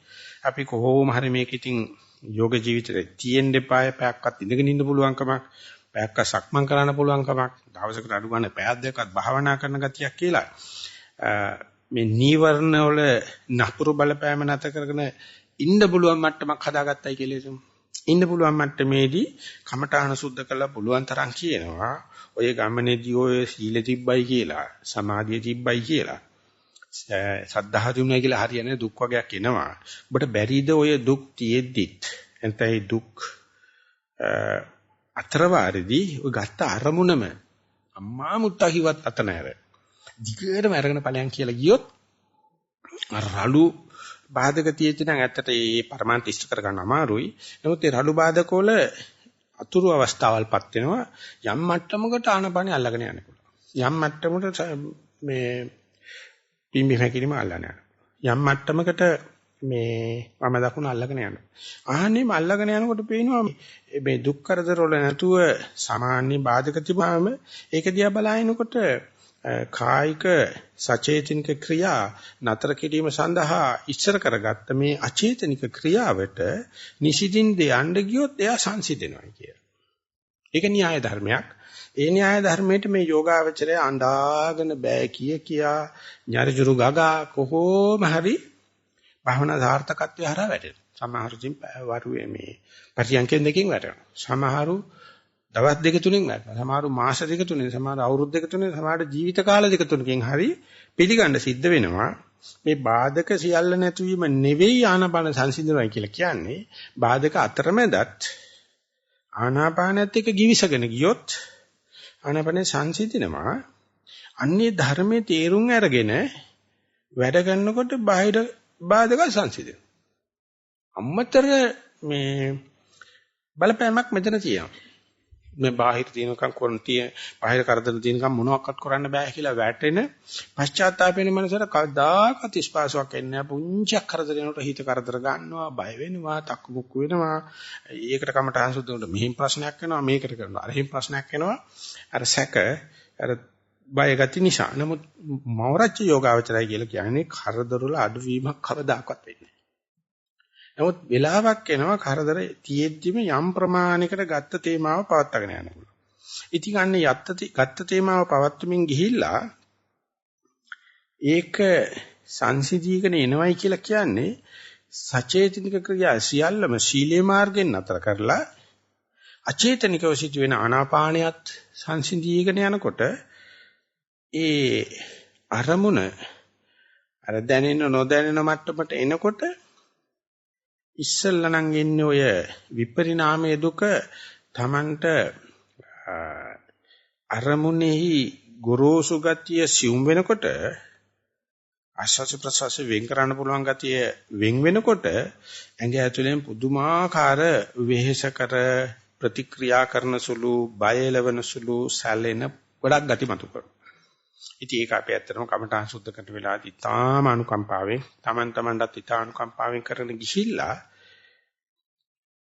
අපි කොහොම හරි මේක ඉතින් යෝග ජීවිතේ තියෙන්න එපාය පැයක්වත් ඉඳගෙන ඉන්න පුළුවන්කමක් පැයක්ක සක්මන් කරන්න පුළුවන්කමක් දවසකට අඩු ගන්න පැයක් දෙකක්වත් භාවනා කරන ගතියක් කියලා මේ නීවරණ වල නපුරු බලපෑම නැත කරගෙන ඉන්න පුළුවන් මට්ටමක් හදාගත්තයි කියලා හිතමු. ඉන්න පුළුවන් මට්ටමේදී කමඨාන සුද්ධ කරලා පුළුවන් තරම් කියනවා ඔය ගමනේදී ඔය සීල තිබ්බයි කියලා සමාධිය තිබ්බයි කියලා සද්ධා දිනුනයි කියලා හරියන්නේ දුක් වර්ගයක් එනවා. ඔබට බැරිද ඔය දුක් තියෙද්දිත් එතනයි දුක් අතරවාරදී ඔය ගත්ත අරමුණම අම්මා මුත්තා කිව්වත් අත නැර. දිගටම අරගෙන ඵලයන් කියලා ගියොත් රළු බාධක තියෙච්ච නම් ඇත්තට මේ පරමාන්ත ඉෂ්ට කරගන්න අමාරුයි. නමුත් මේ රළු බාධක වල අතුරු අවස්ථාවල්පත් වෙනවා යම් මට්ටමකට ආනපනේ අල්ලගෙන යන්න පුළුවන්. යම් මට්ටමකට මේ පිම්බි හැකිලිම අල්ලගෙන යනවා. යම් මට්ටමකට මේ වම දකුණ අල්ලගෙන යනවා. ආහන්නේම අල්ලගෙන යනකොට පේනවා මේ දුක් කරදර වල නැතුව සාමාන්‍ය බාධක තිබාම ඒක දිහා බලනකොට කායික සචේතනික ක්‍රියා නතර කිරීම සඳහා ඉස්සර කරගත්ත මේ අචේතනික ක්‍රියාවට නිසිදින් දෙයන්න ගියොත් එයා සංසිඳෙනවා කියලා. ඒක න්‍යාය ධර්මයක්. ඒ න්‍යාය ධර්මයට මේ යෝගාවචරය අඬාගෙන බෑ කියා ඥාරජුරු ගගා කොහොම හරි භවනා සාර්ථකත්වය හරහා වැටෙනවා. සමහරු ඉතින් වරුවේ මේ පරියන්කෙන් දෙකකින් වැටෙනවා. සමහරු දවස් දෙක තුනෙන් වැටෙනවා. සමහරු මාස දෙක තුනෙන්, සමහරු අවුරුදු දෙක තුනෙන්, සමහරු ජීවිත කාල දෙක තුනකින් හරි පිළිගන්න සිද්ධ වෙනවා. මේ බාධක සියල්ල නැතිවීම නෙවෙයි ආනාපාන සංසිඳනයි කියලා කියන්නේ. බාධක අතරමැදත් ආනාපානත් එක්ක givisගෙන ගියොත් ආනාපානේ සංසිඳනවා. අන්නේ ධර්මයේ තේරුම් අරගෙන වැඩ කරනකොට බාහිර බාධක සංසිඳෙනවා. අම්මතර මේ බලපෑමක් මෙතන තියෙනවා. මේ බාහිර තියෙනකම් කොන්තිය බාහිර කරදර තියෙනකම් මොනවක්වත් කරන්න බෑ කියලා වැටෙන පශ්චාත්තාප වෙන මනසට කවදාකවත් ස්පාසාවක් එන්නේ නැහැ. පුංචික් කරදර වෙනකොට හිත කරදර ගන්නවා, බය වෙනවා, තක්කමුක්කු වෙනවා. ඒකට කමටහන් සුද්ධ වුණොත් මෙහින් ප්‍රශ්නයක් වෙනවා, මේකට කරනවා අරහින් ප්‍රශ්නයක් වෙනවා. අර සැක අර බය ගති නිසා. නමුත් මවරච්ච යෝගාවචරය කියලා කියන්නේ කරදර වල අඩුවීමක් කවදාකවත් වෙන්නේ නැහැ. නමුත් වෙලාවක් එනවා කරදර තියෙද්දිම යම් ප්‍රමාණයකට ගත්ත තේමාව පවත්වාගෙන යනවා. ඉතින් අන්නේ ගත්ත තේමාව පවත්වමින් ගිහිල්ලා ඒක සංසිධීකන එනවයි කියලා කියන්නේ සචේතනික ක්‍රියා සියල්ලම සීලේ මාර්ගෙන් නතර කරලා අචේතනිකව සිදුවෙන ආනාපානියත් සංසිධීකන යනකොට ඒ අරමුණ අර දැනෙන නොදැනෙන මට්ටමට එනකොට ඉස්සල්ලා නම් එන්නේ ඔය විපරිණාමයේ දුක Tamanට අරමුණෙහි ගොරෝසු ගතිය සිුම් වෙනකොට ආශාස ප්‍රසවාස වෙන් කරන්න පුළුවන් ගතිය වෙන් වෙනකොට ඇඟ ඇතුලෙන් පුදුමාකාර වෙහෙසකර ප්‍රතික්‍රියා කරන සුළු බය එළවෙන සුළු සැලෙන ගොඩක් ගති මතු කරනවා. ඉතින් ඒක අපේ ඇත්තටම කමඨාන් සුද්ධ කරන වෙලාවදී තාම අනුකම්පාවෙන් තමන්ටත් ඊට අනුකම්පාවෙන් කරන ගිහිල්ලා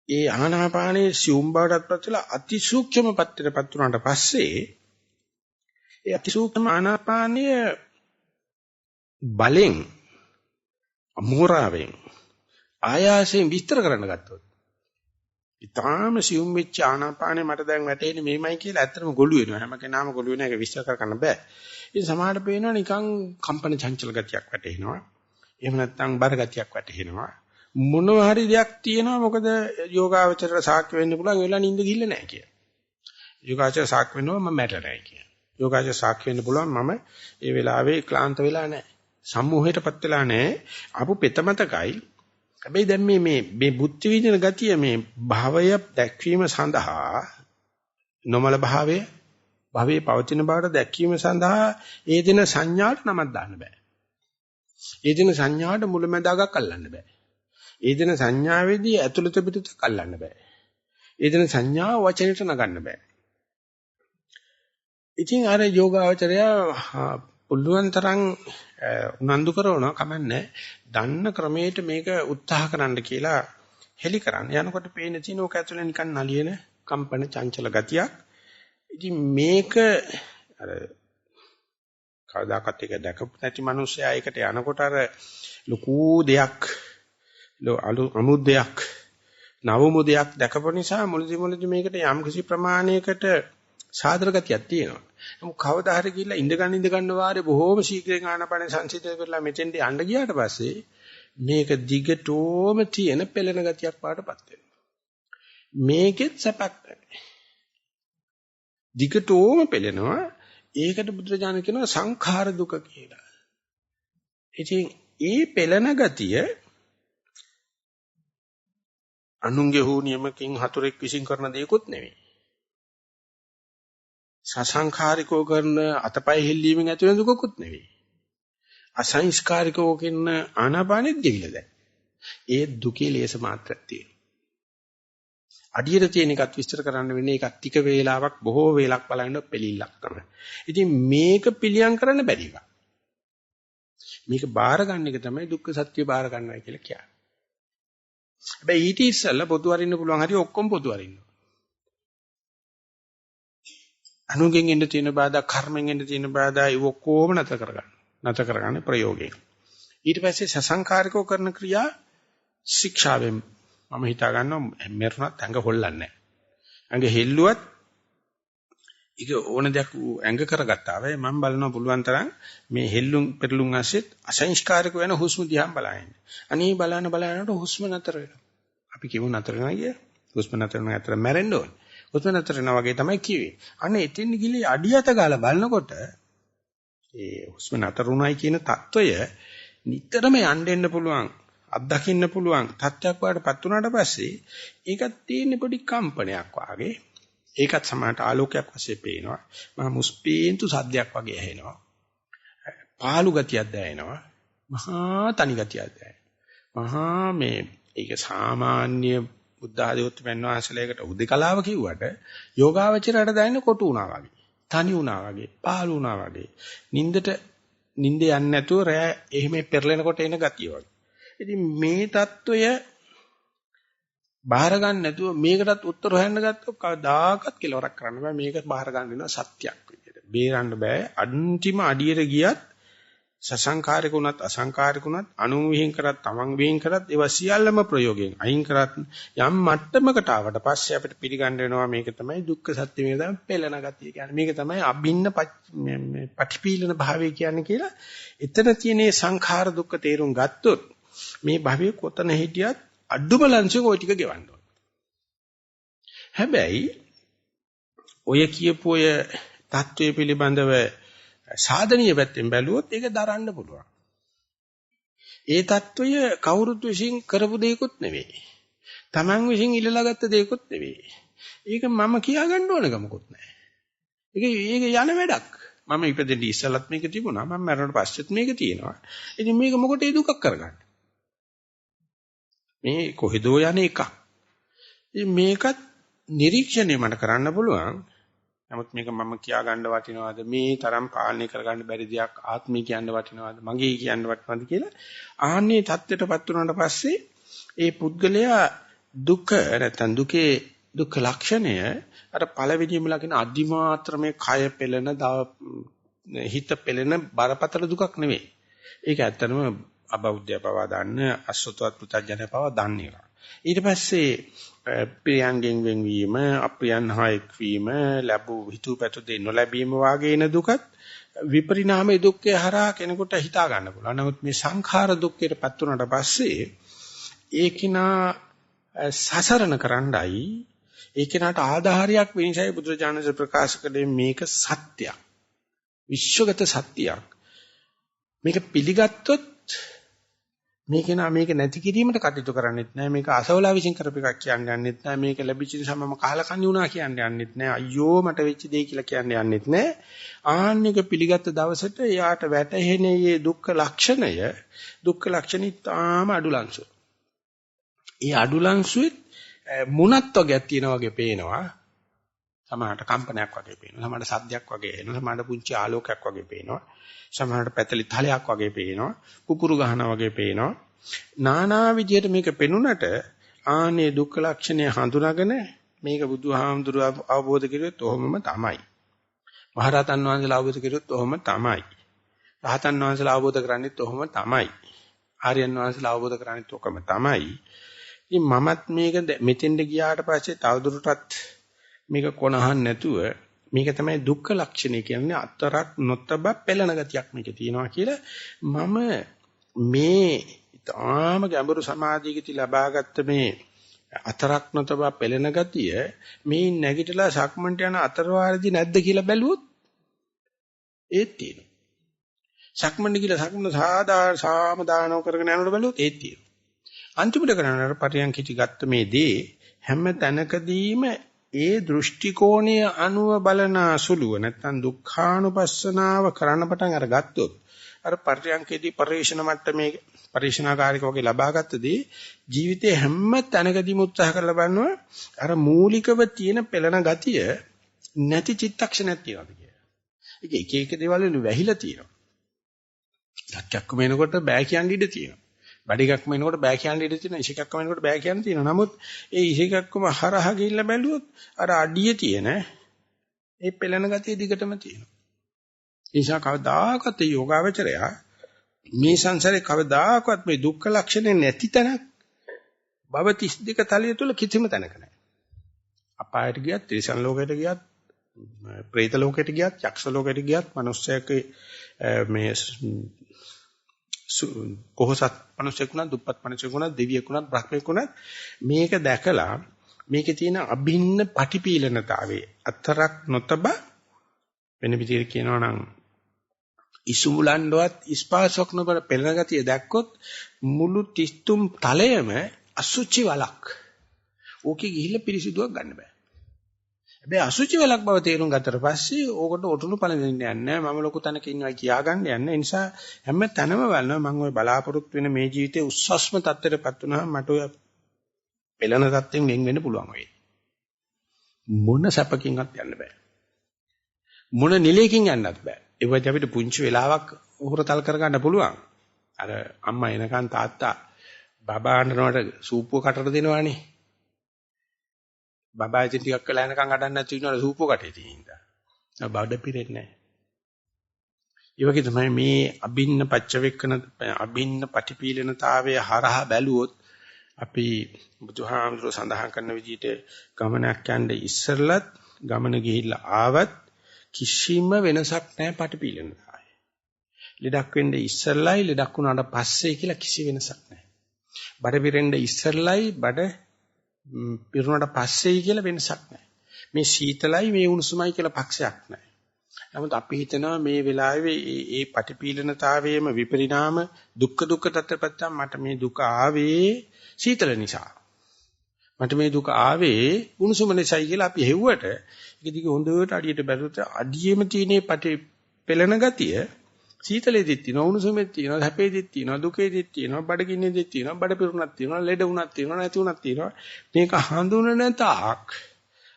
ඒ ආනාපානයේ සියුම් බවටත් පත්වලා අතිසූක්ෂම පත්‍රපත් වුණාට පස්සේ ඒ අතිසූක්ෂම ආනාපානය බලෙන් අමෝරාවෙන් ආයාසයෙන් විස්තර කරන්න ගත්තොත් ඊටාම සියුම් වෙච්ච ආනාපානේ මට දැන් වැටෙන්නේ මෙහෙමයි කියලා ඇත්තටම ගොළු වෙනවා. හැම කෙනාම ගොළු වෙන එක විස්තර කරන්න බෑ. ඉතින් සමහරට පේනවා නිකන් කම්පන චංචල ගතියක් වැටෙනවා. එහෙම නැත්නම් බර ගතියක් වැටෙනවා. මොනවා හරි දෙයක් තියෙනවා. මොකද යෝගාවචරයට සාක්ෂි වෙන්න පුළුවන් වෙලා නිින්ද ගිහිල්ලා නැහැ කියලා. යෝගාචර සාක්ෂි වෙනවා මම මැරෙලා නැහැ කියලා. යෝගාචර සාක්ෂි වෙන්න පුළුවන් මම ඒ වෙලාවේ ක්ලාන්ත වෙලා නැහැ. සම්මෝහයටපත් වෙලා නැහැ. ආපු පෙතමතකයි. හැබැයි දැන් මේ බුද්ධ විදින ගතිය මේ භාවය දැක්වීම සඳහා නොමල භවයේ පවතින බවට දැක්වීම සඳහා ඒ දින සංඥාට නමක් දාන්න බෑ. ඒ දින සංඥාට මුලැමැදාගක් අල්ලන්න බෑ. ඒ දින සංඥාවේදී ඇතුළත පිටත අල්ලන්න බෑ. ඒ දින සංඥාව වචනෙට නගන්න බෑ. ඉතින් අර යෝගාවචරය පුළුවන් තරම් උනන්දු කරනවා කමන්නේ දන්න ක්‍රමයට මේක උත්සාහ කරන්න කියලා හෙලි කරන්න. යනකොට පේන තියෙන ඕක ඇතුලේ නිකන් නලියන කම්පන චංචල ගතියක්. ඉතින් මේක අර කවදාකත් එක දැකපු නැති මිනිස්සයා ඒකට යනකොට අර ලොකු දෙයක් අමුද්දයක් නවමුදයක් දැකපු නිසා මුලදි මේකට යම් කිසි ප්‍රමාණයකට සාදර ගතියක් තියෙනවා. නමුත් කවදා හරි ගිහිල්ලා ඉඳ ගන්න වාරේ බොහෝම ශීඝ්‍රයෙන් ආනපන සංසිද්ධ කරලා මෙතෙන්ට යන්න ගියාට පස්සේ මේක දිගටම තියෙන පෙළෙන ගතියක් පාටපත් වෙනවා. මේකෙත් සැපක් නැහැ. දිගටම පෙළෙනවා. ඒකට බුදුරජාණන් කියනවා සංඛාර දුක කියලා. ඉතින් ඒ පෙළන ගතිය අනුන්ගේ හෝ නියමකින් හතුරෙක් විසින් කරන දෙයක්වත් නෙවෙයි. සසංඛාරිකව කරන අතපය හෙල්ලීමෙන් ඇති වෙන දුකකුත් නෙවෙයි. අසංස්කාරිකව කරන ආනාපානෙත් ගෙවිලා දැන්. ඒ දුකේ ලේස මාත්‍රයක් තියෙනවා. අඩියට තියෙන එකත් විස්තර කරන්න වෙන්නේ ඒකත් ටික වේලාවක් බොහෝ වේලක් බලන්න පිළිලක් තමයි. ඉතින් මේක පිළියම් කරන්න බැරි එක. මේක බාර ගන්න එක තමයි දුක්ඛ සත්‍ය බාර ගන්නවා කියලා කියන්නේ. හැබැයි ඊට ඉස්සෙල්ලා පොතු අරින්න පුළුවන් හරි ඔක්කොම පොතු අරින්න. අනුගෙන් එන්න තියෙන බාධා, කර්මෙන් එන්න තියෙන බාධා ඒ ඔක්කොම නැතර කරගන්න. නැතර කරගන්නේ ප්‍රයෝගයෙන්. ඊට පස්සේ සසංකාරිකව කරන ක්‍රියා ශික්ෂාවෙන් මම හිතා ගන්නවා මෙරුණත් ඇඟ හොල්ලන්නේ නැහැ. ඇඟ හෙල්ලුවත් ඒක ඕන දෙයක් ඇඟ කරගත්තා. වෙයි මම බලනවා පුළුවන් තරම් මේ හෙල්ලුම් පෙරලුම් ඇසෙත් අසංස්කාරික වෙන හුස්ම දිහා බලන්න. අනේ බලනකොට හුස්ම නතර වෙනවා. අපි කියමු නතර වෙනවා කිය. හුස්ම නතර වෙනවා අතර මැරෙන්න ඕනේ. හුස්ම නතර වෙනවා වගේ තමයි කිව්වේ. අනේ එතින් ගිලී අඩියත ගාලා බලනකොට ඒ හුස්ම නතර වුණයි කියන தত্ত্বය නිතරම යන්න පුළුවන්. අත්දකින්න පුළුවන් තත්ත්වයක් වඩපත් වුණාට පස්සේ ඒකත් තියෙන පොඩි කම්පනයක් වාගේ ඒකත් සමානට ආලෝකයක් වශයෙන් පේනවා මහා මුස්පීන්තු සද්දයක් වගේ ඇහෙනවා පාළු ගතියක් දැනෙනවා මහා තනි ගතියක් දැනෙනවා මහා මේ ඒක සාමාන්‍ය බුද්ධ ආධිවත්ත වෙනවාසලයකට උදේකලාව කිව්වට යෝගාවචරයට දැනෙන කොටු වුණා වගේ තනි වුණා වගේ පාළු වුණා වගේ නින්ද යන්නේ නැතුව රෑ එහෙම පෙරලෙනකොට එන ගතිය වගේ ඉතින් මේ தত্ত্বය බාහිර ගන්න නැතුව මේකටත් උත්තර හොයන්න ගත්තොත් කවදාකවත් කෙලවරක් කරන්න බෑ මේක බාහිර ගන්න වෙනවා සත්‍යයක් විදියට. බේරන්න බෑ අන්තිම අඩියට ගියත් සසංකාරික උනත් අසංකාරික උනත් අනුන් විහිං කරත් තමන් විහිං කරත් ඒවා සියල්ලම ප්‍රයෝගයෙන් අයින් කරත් යම් මට්ටමකට ආවට පස්සේ අපිට පිළිගන්න වෙනවා මේක තමයි දුක්ඛ සත්‍ය මේක තමයි පෙළෙන ගතිය කියන්නේ මේක තමයි අභින්න පටිපීලන භාවය කියන්නේ කියලා එතන තියෙන සංඛාර දුක්ඛ තේරුම් ගත්තොත් මේ භවයේ කොතන හිටියත් අඩුම ලංශයක ওই ටික ගෙවන්න ඕන. හැබැයි ඔය කියපු ඔය தત્ත්වයේ පිළිබඳව සාධනීය පැත්තෙන් බැලුවොත් ඒක දරන්න පුළුවන්. ඒ தত্ত্বය කවුරුත් විසින් කරපු දෙයක්වත් නෙවෙයි. Taman විසින් ඉල්ලලා ගත්ත දෙයක්වත් නෙවෙයි. ඒක මම කියා ගන්න ඕන ගමකුත් නැහැ. ඒක යන වැඩක්. මම ඉපදෙන්න ඉස්සලත් මේක තිබුණා. මම මරණයට පස්සෙත් මේක තියෙනවා. ඉතින් මේක මොකටද දුකක් කරගන්නේ? මේ කොහෙදෝ යන එකක්. ඉතින් මේකත් නිරීක්ෂණය මට කරන්න පුළුවන්. නමුත් මේක මම කියා ගන්න වටිනවද? මේ තරම් පාලනය කරගන්න බැරි දෙයක් ආත්මය කියන්න වටිනවද? මගේ කියන්න වටිනවද කියලා ආන්නේ தත්ත්වයටපත් වුණාට පස්සේ ඒ පුද්ගලයා දුක නැත්නම් දුකේ දුක්ඛ ලක්ෂණය අර පළවෙනිම ලකින අදිමාත්‍රමේ කය පෙළෙන හිත පෙළෙන බරපතල දුකක් නෙවෙයි. ඒක ඇත්තටම අබෞද්ධය පවා දන්න අසුතවත් පුතඥය පවා දන්නේ. ඊට පස්සේ ප්‍රියංගෙන් වෙන්වීම අප්‍රියන් හා එක්වීම ලැබූ හිතුවපැතු දෙ නොලැබීම වාගේ එන දුකත් විපරිණාමයේ දුක්ඛය හරහා කෙනෙකුට හිතා ගන්න පුළුවන්. නමුත් මේ සංඛාර දුක්ඛයටපත් වුණාට පස්සේ ඒකිනා සසරණ කරන්නයි ඒකිනාට ආධාරයක් වෙනසයි බුදුරජාණන්සේ ප්‍රකාශ කළේ මේක සත්‍යයක්. විශ්වගත සත්‍යයක්. මේක පිළිගත්තොත් මේක නැති කිරීමට කටයුතු කරන්නෙත් නෑ මේක අසවලා විසින් කරපු එකක් කියන්නේ යන්නෙත් නෑ මේක ලැබිච්ච නිසා මම කහලා කන්නේ වුණා කියන්නේ යන්නෙත් නෑ අයියෝ මට වෙච්ච දෙය කියලා කියන්නේ යන්නෙත් නෑ ආන්නක පිළිගත්ත දවසට එයාට වැටහෙන මේ දුක්ඛ ලක්ෂණي තාම අඩුලංශු. ඒ අඩුලංශුෙත් මුණත් වගේක් තියෙනා වගේ පේනවා. සමහරට කම්පනයක් වගේ පේනවා. සමහරට සද්දයක් වගේ එනවා. සමහරට පුංචි ආලෝකයක් වගේ පේනවා. සමහරට පැතලි තලයක් වගේ පේනවා. කුකුරු ගහනවා වගේ පේනවා. නානා විදියට මේක පෙනුනට ආනේ දුක්ඛ ලක්ෂණය හඳුනාගෙන මේක බුදුහාමුදුරුව අවබෝධ කරුවොත් ඔහොමම තමයි. මහරහතන් වහන්සේලා අවබෝධ කරුවොත් ඔහොම තමයි. රහතන් වහන්සේලා අවබෝධ කරගන්නෙත් ඔහොම තමයි. ආර්යයන් වහන්සේලා අවබෝධ කරගන්නෙත් ඔකම තමයි. ඉතින් මමත් මේක මෙතෙන්ට ගියාට පස්සේ තවදුරටත් මේක කොනහන් නැතුව මේක තමයි දුක්ඛ ලක්ෂණය කියන්නේ අතරක් නොතබ පෙළෙන ගතියක් මේකේ තියෙනවා කියලා මම මේ ඊටාම ගැඹුරු සමාධියකදී ලබාගත්ත මේ අතරක් නොතබ පෙළෙන ගතිය මේ නැගිටලා සක්මන්ට යන අතරවාරදී නැද්ද කියලා බැලුවොත් ඒත් තියෙනවා. සක්මන් කියලා සක්මන සාමදානව කරගෙන යනකොට බැලුවොත් ඒත් තියෙනවා. අන්තිමට කරන්නේ පරියන්කිටි ගත්ත මේ දේ හැම තැනකදීම ඒ දෘෂ්ටි කෝණය අනුව බලන සුළුව නැත්නම් දුක්ඛානුපස්සනාව කරන්න පටන් අරගත්තොත් අර පරියන්කේදී පරිශන මට්ටමේ පරිශනාකාරික වගේ ලබාගත්තදී ජීවිතේ හැම තැනකදීම උත්සාහ කරලා බලනවා අර මූලිකව තියෙන පෙළෙන ගතිය නැති චිත්තක්ෂණයක් තියෙනවා කියලා. ඒක එක එක දේවල් වලින් වැහිලා තියෙනවා. ලක්ක්‍යක්ම එනකොට බෑ කියන්න ඉඩ තියෙනවා. බඩිකක්ම එනකොට බෑ කියන්න ඉඩ තියෙනවා. ඉෂිකක්ම එනකොට බෑ කියන්න තියෙනවා. නමුත් ඒ ඉෂිකක්ම හරහා ගිහිල්ලා බැලුවොත් අර අඩිය තියෙන ඒ පෙළෙන ගතිය දිගටම තියෙනවා. ඒ නිසා කවදාකවත් ඒ යෝගාවචරයා මේ සංසාරේ කවදාකවත් මේ දුක්ඛ ලක්ෂණේ නැති තැනක් භව 32 තලිය තුල කිසිම තැනක නැහැ. අපායට ගියත්, ත්‍රිසන් ලෝකයට ගියත්, പ്രേත ලෝකයට ගියත්, යක්ෂ ලෝකයට ගියත්, මනුස්සයෙක්ගේ මේ කොහොසත් මනුස්සයෙකුණා, දුප්පත් මනුස්සයෙකුණා, දෙවියෙකුණා, බ්‍රහ්මයෙකුණා මේක දැකලා මේකේ තියෙන අභින්න පටිපීලනතාවයේ අතරක් නොතබ වෙන විදිහට කියනවා නම් ඉසුමුලන්ඩවත් ස්පාසොක් නොබර පෙළන ගතිය දැක්කොත් මුළු 33 තලයේම අසුචි වලක්. ඕකේ ගිහිල්ලා පිරිසිදුවක් ගන්න බෑ. හැබැයි අසුචි වලක් බව තේරුම් ගත්තට පස්සේ ඕකට ඔටුනු පණ දෙන්න යන්නේ නැහැ. මම ලොකු තැනක ඉන්නවා කියා ගන්න යන්නේ. ඒ නිසා හැම තැනම බලනවා මම ওই බලාපොරොත්තු වෙන මේ ජීවිතේ උස්සස්ම තත්ත්වයටපත් වුණාම මට ඔය පෙළන තත්ත්වෙන් වෙන් වෙන්න පුළුවන් වෙයි. මොන සැපකින්වත් යන්න බෑ. මොන නිලයකින් යන්නත් බෑ. ඒ වගේ අපිට පුංචි වෙලාවක් උහුරතල් කරගන්න පුළුවන්. අර අම්මා එනකන් තාත්තා බබා අඬනවට සූපුව කටට දෙනවනේ. බබා ඉතින් ටිකක් වෙලා එනකන් අඬන්නේ නැති වෙනවා සූපුව කටේ තියෙනවා. බඩ පිරෙන්නේ නැහැ. ඒ වගේ තමයි මේ අභින්න පච්චවෙක්කන අභින්න පටිපීලනතාවයේ හරහා බැලුවොත් අපි බුදුහාමුදුරුවෝ සඳහන් කරන විදිහට ගමනක් යන්නේ ඉස්සරලත් ගමන ගිහිල්ලා ආවත් කිසිම වෙනසක් නැහැ පටිපීලනතාවය. ලෙඩක් වෙන්නේ ඉස්සරලයි ලෙඩක් වුණාට පස්සේ කියලා කිසි වෙනසක් නැහැ. බඩ පිරෙන්න ඉස්සරලයි බඩ පිරුණාට පස්සේයි කියලා වෙනසක් නැහැ. මේ සීතලයි මේ උණුසුමයි කියලා පක්ෂයක් නැහැ. නමුත් අපි හිතනවා මේ වෙලාවේ මේ පටිපීලනතාවයේම විපරිණාම දුක්ඛ තත්ත්වපත්ත මට මේ දුක ආවේ සීතල නිසා. මට මේ දුක ආවේ උණුසුම නිසායි කියලා අපි හෙව්වට ඒක දිගේ හොඳට අඩියට බැලුවොත් අඩියෙම තියෙන පෙළෙන ගතිය සීතලෙදිත් තියෙනවා උණුසුමෙත් තියෙනවා හැපෙදිත් තියෙනවා දුකෙදිත් තියෙනවා බඩගින්නේදිත් තියෙනවා බඩ පිරුණක් තියෙනවා ලෙඩ වුණක් තියෙනවා නැති වුණක් තියෙනවා මේක හඳුනන තාක්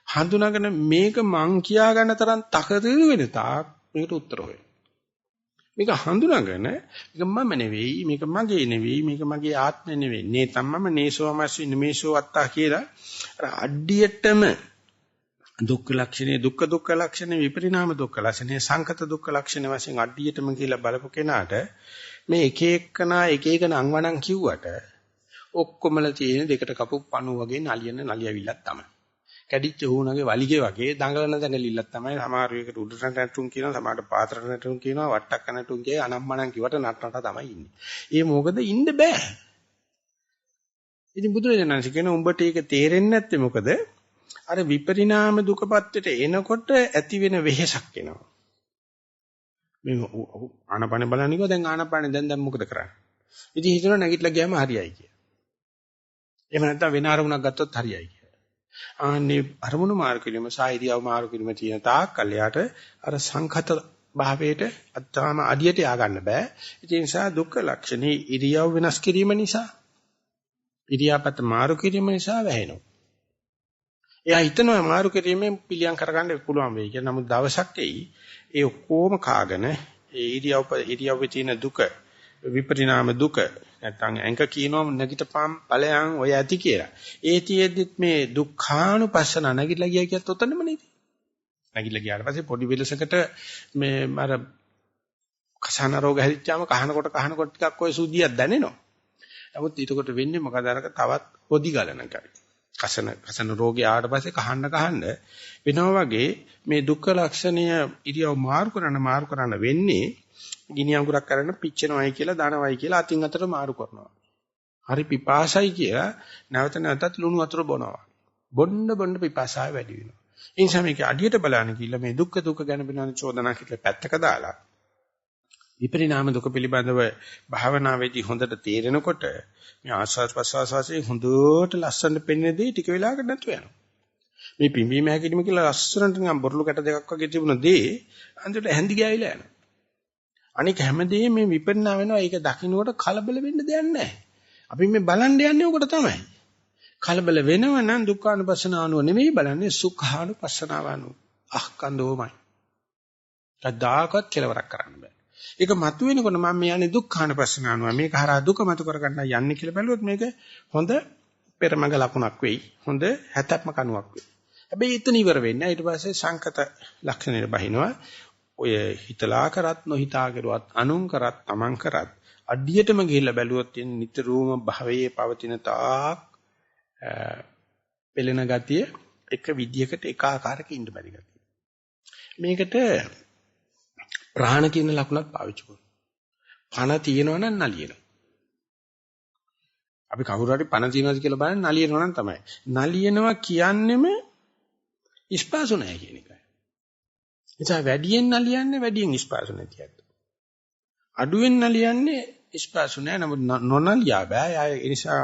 හඳුනාගෙන මේක මං කියා ගන්න තරම් තකතිරු වෙන තාක් මේකට උත්තර හොයන මේක හඳුනාගෙන මේක මම නෙවෙයි මේක මගේ නෙවෙයි මේක මගේ ආත්මෙ නෙවෙයි නේ තමම නේසෝමස්සි නමේසෝ අත්තා කියලා අර අඩියටම දුක්ඛ ලක්ෂණේ දුක්ඛ ලක්ෂණේ විපරිණාම දුක්ඛ ලක්ෂණේ සංකත දුක්ඛ ලක්ෂණ වශයෙන් අඩියටම කියලා බලපු කෙනාට මේ එක එකනා එක එක නංවනම් කිව්වට ඔක්කොමල තියෙන දෙකට කපු පණු වගේ නලියන නලියවිල්ලක් තමයි. කැඩිච්ච හුණගේ වලිගේ වගේ දඟලන දඟලිල්ලක් තමයි. සමහර වෙලකට උඩට නැටුම් කියනවා සමහරට පාතරට නැටුම් කියනවා වට්ටක් නැටුම් කියේ අනම්මනම් කිවට නටනට තමයි ඉන්නේ. ඒ මොකද ඉන්න බෑ. ඉතින් බුදුරජාණන් කියන උඹට ඒක තේරෙන්නේ නැත්තේ මොකද? අර විපරිණාම දුකපත්තට එනකොට ඇති වෙන වෙහෙසක් එනවා. මේ ආනපන බලන්නේ කො දැන් ආනපන දැන් මොකද කරන්නේ? ඉතින් හිතනවා නැගිටලා ගියාම හරියයි කියලා. එහෙම නැත්නම් වෙන අරමුණක් ගත්තොත් හරියයි කියලා. ආන්නේ අරමුණු මාරු කිරීම සාහිරියව මාරු කිරීම තියෙන තාක් කල්යාට අර සංඛත භාවයට අත්‍යාම අඩියට යා ගන්න බෑ. ඒ නිසා දුක්ඛ ලක්ෂණේ ඉරියව් වෙනස් කිරීම නිසා ඉරියාපත මාරු කිරීම නිසා වැහෙනවා. එයා හිතනවා මාරු කිරීමෙන් පිළියම් කරගන්න පුළුවන් වෙයි කියලා. නමුත් දවසක් එයි ඒ ඔක්කොම කාගෙන ඒ ඉරියව්වේ තියෙන දුක විපරිණාම දුක නැත්නම් අංක කියනවා නැගිටපම් ඵලයන් ඔය ඇති කියලා. ඒ තියෙද්දිත් මේ දුක්ඛානුපස්සන නැගිටලා ගියා කියත් උතනම නේද? නැගිටලා ගියාට පස්සේ පොඩි වෙලසකට මේ අර කසන රෝග හැදිච්චාම කහනකොට ටිකක් ඔය සුද්ධියක් දැනෙනවා. නමුත් ඊටකොට වෙන්නේ මොකද අරක තවත් පොඩි ගලනකයි. කසන රෝගය ආවට පස්සේ කහන්න වෙනවා වගේ මේ දුක්ඛ ලක්ෂණය ඉරියව් මාරු කරන වෙන්නේ ගිනි අඟුරක් කරන පිච්චෙනවයි කියලා දනවයි කියලා අතින් අතට මාරු කරනවා. හරි පිපාසයි කියලා නැවත නැවතත් ලුණු වතුර බොනවා. බොන්න පිපාසාව වැඩි වෙනවා. ඒ නිසා මේක අඩියට බලන්න කියලා මේ දුක්ඛ ගැන වෙනන චෝදනා කියලා පැත්තක දාලා විපරිණාම දුක පිළිබඳව භාවනාවේදී හොඳට තේරෙනකොට මේ ආස්වාද ප්‍රසවාස වශයෙන් හොඳට ලස්සනට පෙනෙනදී ටික වෙලාවකට නැතු වෙනවා. මේ පිම්බීම හැකිලිම කියලා ලස්සනට නිකන් බොරළු කැට දෙකක් වගේ තිබුණ දේ අන්තිමට හැඳි ගෑවිලා යනවා. අනික හැමදේම මේ විපරිණාම වෙනවා. ඒක දකින්නකොට කලබල වෙන්න දෙයක් නැහැ. අපි මේ බලන්න යන්නේ උකට තමයි. කලබල වෙනව නම් දුක්ඛානුපස්සනාව නෙමෙයි බලන්නේ සුඛානුපස්සනාව අනුව. අහකන්දෝමයි. කවදාකවත් කෙලවරක් කරන්න බෑ. ඒක මතුවෙනකොට මම මේ යන්නේ දුක්ඛානුපස්සනාව අනුව. මේක හරහා දුක මතු කරගන්න යන්නේ කියලා බැලුවොත් මේක හොඳ පෙරමඟ ලකුණක් වෙයි. හොඳ හැතැප්ම කණුවක් වෙයි. හැබැයි එතන ඉවර වෙන්නේ. ඊට පස්සේ සංකත ලක්ෂණයට බහිනවා. ඔය හිතලා කරත් නොහිතා කරුවත් අනුන් කරත් තමන් කරත් අඩියටම ගිහිල්ලා බැලුවොත් නිතරම භවයේ පවතින තාක් පෙළෙන ගතිය එක විදියකට එක ආකාරයක ඉන්න බැරි ගතිය. මේකට ප්‍රාණ කියන ලකුණක් පාවිච්චි කරනවා. පණ තියෙනවා නම් නලියනවා. අපි කවුරු හරි පණ තියෙනවද කියලා බලන්න නලියනවා නම් තමයි. නලියනවා කියන්නෙම ඉස්පාසු නැහැ කියන එකයි. එතන වැඩියෙන් නලියන්නේ වැඩියෙන් ඉස්පාසු නැතිවත්. අඩුවෙන් නලියන්නේ ඉස්පාසු නැහැ. නමුත් නොනලියා බෑ. ඒ නිසා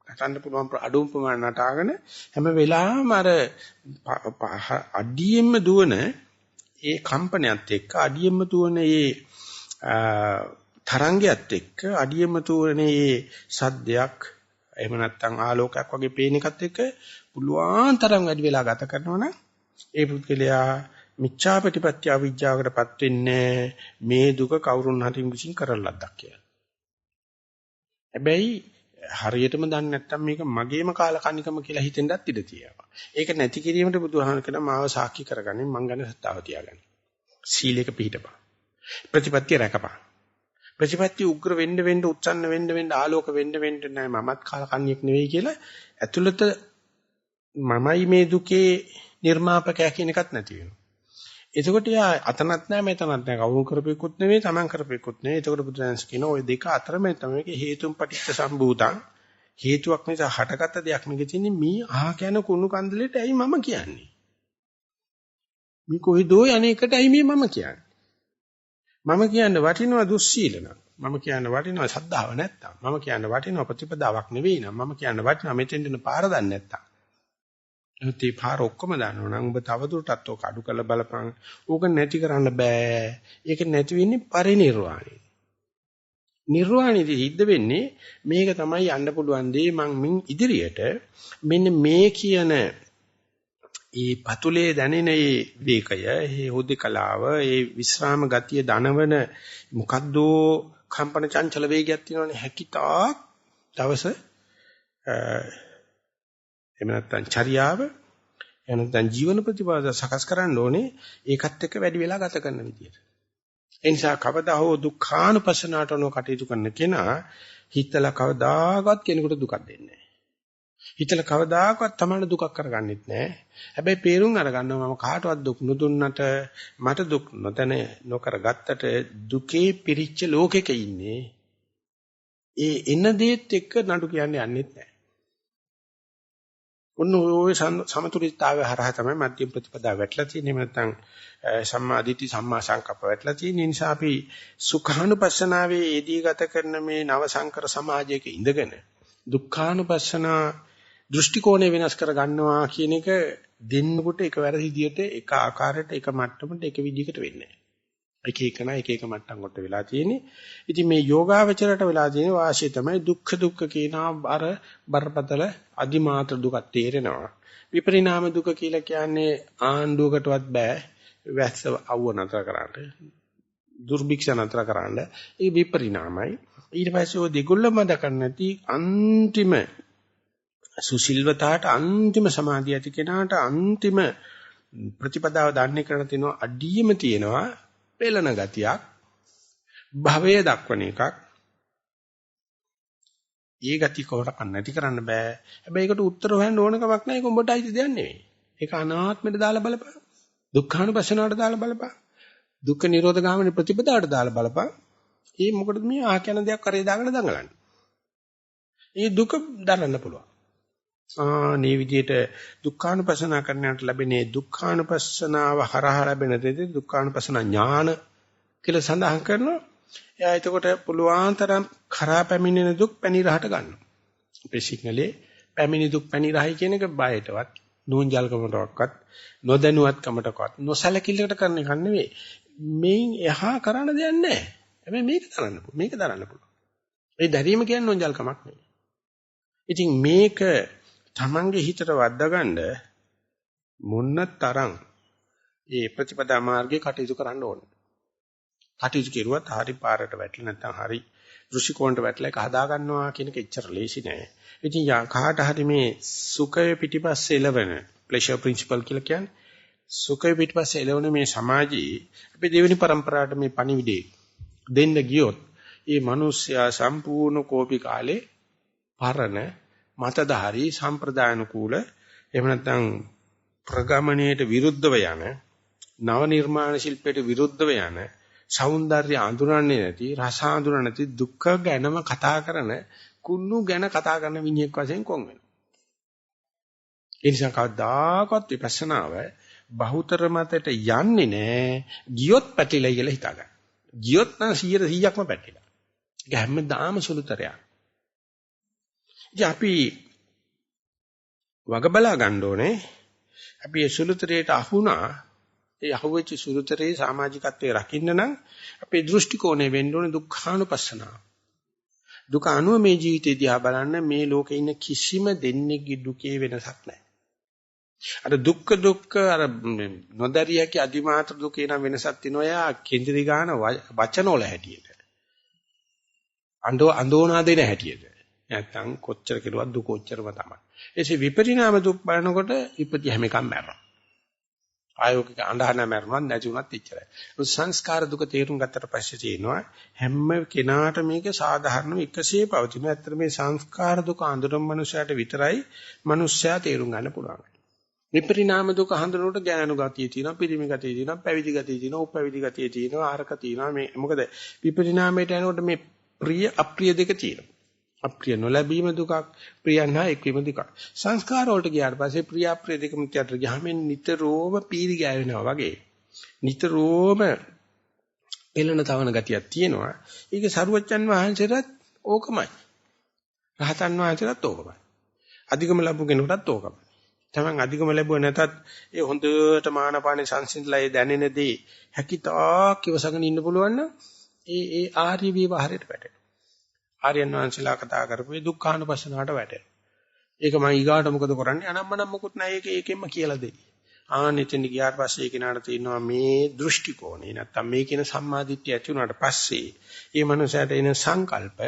නටන්න පුළුවන් අඩුම ප්‍රමාණය නටාගෙන හැම වෙලාවෙම අර අඩියෙන්ම දුවන ඒ කම්පනයත් එක්ක අඩියෙන්ම දුවන ඒ තරංගයත් එක්ක අඩියෙන්ම දුවන ඒ සද්දයක් එහෙම නැත්නම් ආලෝකයක් වගේ පේන එකත් එක්ක පුළුවන් තරම් වැඩි වෙලා ගත කරනවා නම් ඒ පුද්ගලයා මිච්ඡා ප්‍රතිපත්‍ය අවිජ්ජාවකටපත් වෙන්නේ මේ දුක කවුරුන් හරි විසින් කරලා ලද්දක් කියලා. හැබැයි හරියටම දන්නේ නැත්නම් මේක මගේම කාලකන්නිකම කියලා හිතෙන්නත් ඉඩ තියෙනවා. ඒක නැති කිරීමට බුදුහාම කියන මාව සාක්ෂි කරගන්නේ මං ගැන සත්‍තාව තියාගන්න. සීලයක පිළිපදපන්. ප්‍රතිපත්තිය රැකපන්. ප්‍රතිපත්ති උග්‍ර වෙන්න උත්සන්න වෙන්න ආලෝක වෙන්න නෑ මමත් කාලකන්නියෙක් නෙවෙයි කියලා ඇතුළත මමයි මේ දුකේ නිර්මාපකයා කියන එකත් නැති වෙනවා. එතකොට යා අතනත් නෑ මෙතනත් නෑ කවුරු කරපෙකුත් නෙවෙයි Taman කරපෙකුත් නෙවෙයි. එතකොට බුදුරජාණන් කියන ওই දෙක අතර මේ තමයි මේක හේතුන් පටිච්ච සම්භූතං හේතුවක් නිසා හටගත්ත දෙයක් නෙක තියෙන්නේ මේ අහ කියන කුණු කන්දලෙට ඇයි මම කියන්නේ මේ කොයිදෝ අනේකට ඇයි මේ මම කියන්නේ මම කියන්නේ වටිනවා දුස්සීලන මම කියන්නේ වටිනවා සද්ධාව නැත්තම් මම කියන්නේ වටිනවා ප්‍රතිපදාවක් නෙවෙයි නම් මම කියන්නේ වටිනවා මෙතෙන් දෙන පාර දන්නේ නැත්තම් ඒ පාර ඔක්කොම දන්නව නම් ඔබ තවදුරටත් ඔක අඩු කරලා බලපන්. ඕක නැති කරන්න බෑ. ඒක නැති වෙන්නේ පරිණිරවාණය. නිර්වාණයදී සිද්ධ වෙන්නේ මේක තමයි යන්න පුළුවන් දේ මං මින් ඉදිරියට මෙන්න මේ කියන ඒ පතුලේ දැනෙන ඒ වේකය, ඒ හුදකලාව, ඒ විස්රාම ගතිය දනවන මොකද්ද කම්පන චංචල වේගයක් තියෙනවනේ හැකිතාක් දවස එහෙම නැත්නම් චර්යාව එහෙම නැත්නම් ජීවන ප්‍රතිපදාව සකස් කරන්න ඕනේ ඒකත් එක්ක වැඩි වෙලා ගත කරන විදියට. ඒ නිසා කවදා හෝ දුක්ඛානුපස්සනාවට නො කටයුතු කරන කෙනා හිතලා කවදාකවත් කෙනෙකුට දුකක් දෙන්නේ නැහැ. හිතලා කවදාකවත් තමයි දුකක් කරගන්නෙත් නැහැ. හැබැයි peerun අරගන්නවා මම කාටවත් දුක් නොදුන්නට මට දුක් නොදැන නොකරගත්තට දුකේ පිරිච්ච ලෝකෙක ඉන්නේ. ඒ එන දේත් එක්ක නඩු කියන්නේ යන්නෙත් නැහැ. ඔන්න ඔය සමතුලිතතාවය හරහා තමයි මධ්‍යම ප්‍රතිපදාව වැටලා තියෙන්නේ. එහෙම නැත්නම් සම්මා දිට්ඨි සම්මා සංකප්ප වැටලා තියෙන නිසා අපි සුඛානුපස්සනාවේ යෙදී ගත කරන මේ නව සංකර සමාජයක ඉඳගෙන දුක්ඛානුපස්සනා දෘෂ්ටි කෝණය වෙනස් කර ගන්නවා කියන එක දෙන්නකොට එකවර විදියට එක ආකාරයට එක මට්ටමකට එක විදිහකට වෙන්නේ නැහැ. එක එක මට්ටම් කොට වෙලා තියෙන්නේ. ඉතින් මේ යෝගාවචරයට වෙලා තියෙන වාසිය තමයි දුක්ඛ කියනවා අර බරපතල අදිමාත්‍ර දුක තේරෙනවා. විපරිණාම දුක කියලා කියන්නේ ආණ්ඩුවකටවත් බෑ වැස්ස අවුව නතර කරන්න. දුර්භික්ෂ නතර කරන්න. ඒ විපරිණාමයි. ඊට පස්සේ ඔය දෙගොල්ලම දකන්න නැති අන්තිම සුසිල්වතාවට අන්තිම සමාධිය ඇති කෙනාට අන්තිම ප්‍රතිපදාව දන්නේ කරන තිනවා අඩියම තියෙනවා පෙළන ගතියක් භවයේ දක්වන එකක්. ඒ ගති කොහොමද නැති කරන්න බෑ. හැබැයි ඒකට උත්තර හොයන්න ඕන කමක් නැහැ. ඒක උඹට අයිති දෙයක් නෙවෙයි. ඒක අනාත්මයට දාලා බලපන්. දුක්ඛානුපස්සනාවට දාලා බලපන්. දුක්ඛ නිරෝධ ගාමිනී ප්‍රතිපදාවට දාලා බලපන්. ඒ මොකටද මේ ආ කියන දෙයක් කරේ දාගෙන දඟලන්නේ. ඒ දුක දරන්න පුළුවන්. මේ විදිහට දුක්ඛානුපස්සනා කරන්නට ලැබෙනේ දුක්ඛානුපස්සනාව හරහා ලැබෙන දෙද දුක්ඛානුපස්සන ඥාන කියලා සඳහන් කරනවා. එයා එතකොට පුළුවන් තරම් කරා පැමිණෙන දුක් පැනිරහට ගන්නවා. අපේ සිග්නලේ පැමිණි දුක් පැනිරහයි කියන එක බයටවත්, නෝන්ජල්කමටවත්, නොදැනුවත්කමටවත්, නොසලකිල්ලකට කරන එක නෙවෙයි. මේන් එහා කරන්න දෙයක් නැහැ. හැබැයි මේක දරන්න පුළුවන්. ඒ දැරීම කියන්නේ නෝන්ජල්කමක් නෙවෙයි. ඉතින් මේක තමන්ගේ හිතට වද්දාගන්න මොන්න තරම් ඒ ප්‍රතිපදා මාර්ගයේ කටයුතු කරන්න ඕනේ. කටයුතු කෙරුවත් හරි පාරට වැටලා නැත්නම් හරි දෘෂ්ටිකෝණයට වැටලා ඒක හදා ගන්නවා කියන එක එච්චර ලේසි නෑ. ඉතින් කාට හරි මේ සුඛය පිටිපස්සේ එළවෙන pleasure principle කියලා කියන්නේ සුඛය පිටිපස්සේ එළවෙන මේ සමාජයේ අපි දෙවෙනි પરම්පරාවට මේ පණිවිඩේ දෙන්න ගියොත් ඒ මිනිස්සයා සම්පූර්ණ කෝපි කාලේ පරණ මතධාරී සම්ප්‍රදායන කූල එහෙම නැත්නම් ප්‍රගමණයට විරුද්ධව යන නව නිර්මාණ ශිල්පයට විරුද්ධව යන సౌందර්ය අඳුරන්නේ නැති රස අඳුරන්නේ නැති දුක්ඛ ගැනම කතා කරන කුණු ගැන කතා කරන මිනිහෙක් වශයෙන් කොන් වෙනවා. ඒ නිසා කවදාකවත් විපස්සනාව බහුතර මතයට යන්නේ නැහැ. ගියොත් පැටලිලා කියලා හිතා ගන්න. ගියොත් නම් 100%ක්ම පැටලිලා. ඒක හැමදාම සුළුතරයක්. ඉතින් අපි වග බලා ගන්න ඕනේ. අපි ඒ සුළුතරයට අහුණා. ඒ අහුවෙච්ච සුළුතරේ සමාජිකත්වයේ රකින්න නම් අපේ දෘෂ්ටි කෝණය වෙන්න ඕනේ දුක්ඛානුපස්සනාව. දුක අනුව මේ ජීවිතේ දිහා බලන්න මේ ලෝකේ ඉන්න කිසිම දෙන්නෙක්ගේ දුකේ වෙනසක් නැහැ. අර දුක්ඛ අර නොදරියකේ අදිමාත්‍ර දුකේ නම් වෙනසක් තියෙනවා. යා කේන්ද්‍රී ගාන වචන වල හැටියට. අඳෝනා දෙන හැටියට. නැත්තම් කොච්චර කෙරුවත් දුක ඔච්චරම තමයි. ඒසේ විපරිණාම දුක් බලනකොට ඉපති හැම එකක්ම මැරෙනවා. ආයෝගික අඳහන මැරුණා නැති වුණත් එච්චරයි. සංස්කාර දුක තේරුම් ගත්තට පස්සේ තියෙනවා හැම කෙනාට මේක සාධාරණව එකසේ පවතින. ඇත්තට මේ සංස්කාර දුක අඳුරන මනුස්සයාට විතරයි මනුස්සයා තේරුම් ගන්න පුළුවන්. විපරිණාම දුක හඳුනනකොට ඥාන ගතිය තියෙනවා, පිරිමි ගතිය තියෙනවා, පැවිදි ගතිය තියෙනවා, උපැවිදි ගතිය තියෙනවා, ආරක තියෙනවා. මේ මොකද විපරිණාමයට යනකොට මේ ප්‍රිය අප්‍රිය දෙක තියෙනවා. අප්‍රිය නොලැබීම දුකක්, ප්‍රියන්හා එක්වීම දුකක්. සංස්කාර වලට ගියාට පස්සේ ප්‍රිය අප්‍රිය දෙකම තියට ගියාම නිතරම පීරි ගෑවෙනවා වගේ. නිතරම එළන තවන ගතියක් තියෙනවා. ඒක සරුවච්චන් වහන්සේටත් ඕකමයි. රහතන් වහන්සේටත් ඕකමයි. අධිකම ලැබු කෙනෙකුටත් ඕකමයි. තමන් අධිකම ලැබුව නැතත් ඒ හොඳට මානපානේ සංසිඳලා ඒ දැනෙනදී හැකිතාක් ඉවසගෙන ඉන්න පුළුවන් නම් ඒ ආර්ය විවහරයට වැටෙනවා. ආර්යයන් වහන්සේලා කතා කරපු දුක්ඛානුපස්සනාවට වැටෙනවා. ඒක මම ඊගාට මොකද කරන්නේ? අනම්මනම් මොකුත් නැහැ. ඒකෙන්ම කියලා දෙයි. ආනෙතෙන් ගියාට පස්සේ කෙනාට තියෙනවා මේ දෘෂ්ටි කෝණේ. නැත්තම් මේ කියන සම්මාදිට්ඨිය ඇති වුණාට පස්සේ මේ මනුස්සයාට එන සංකල්ප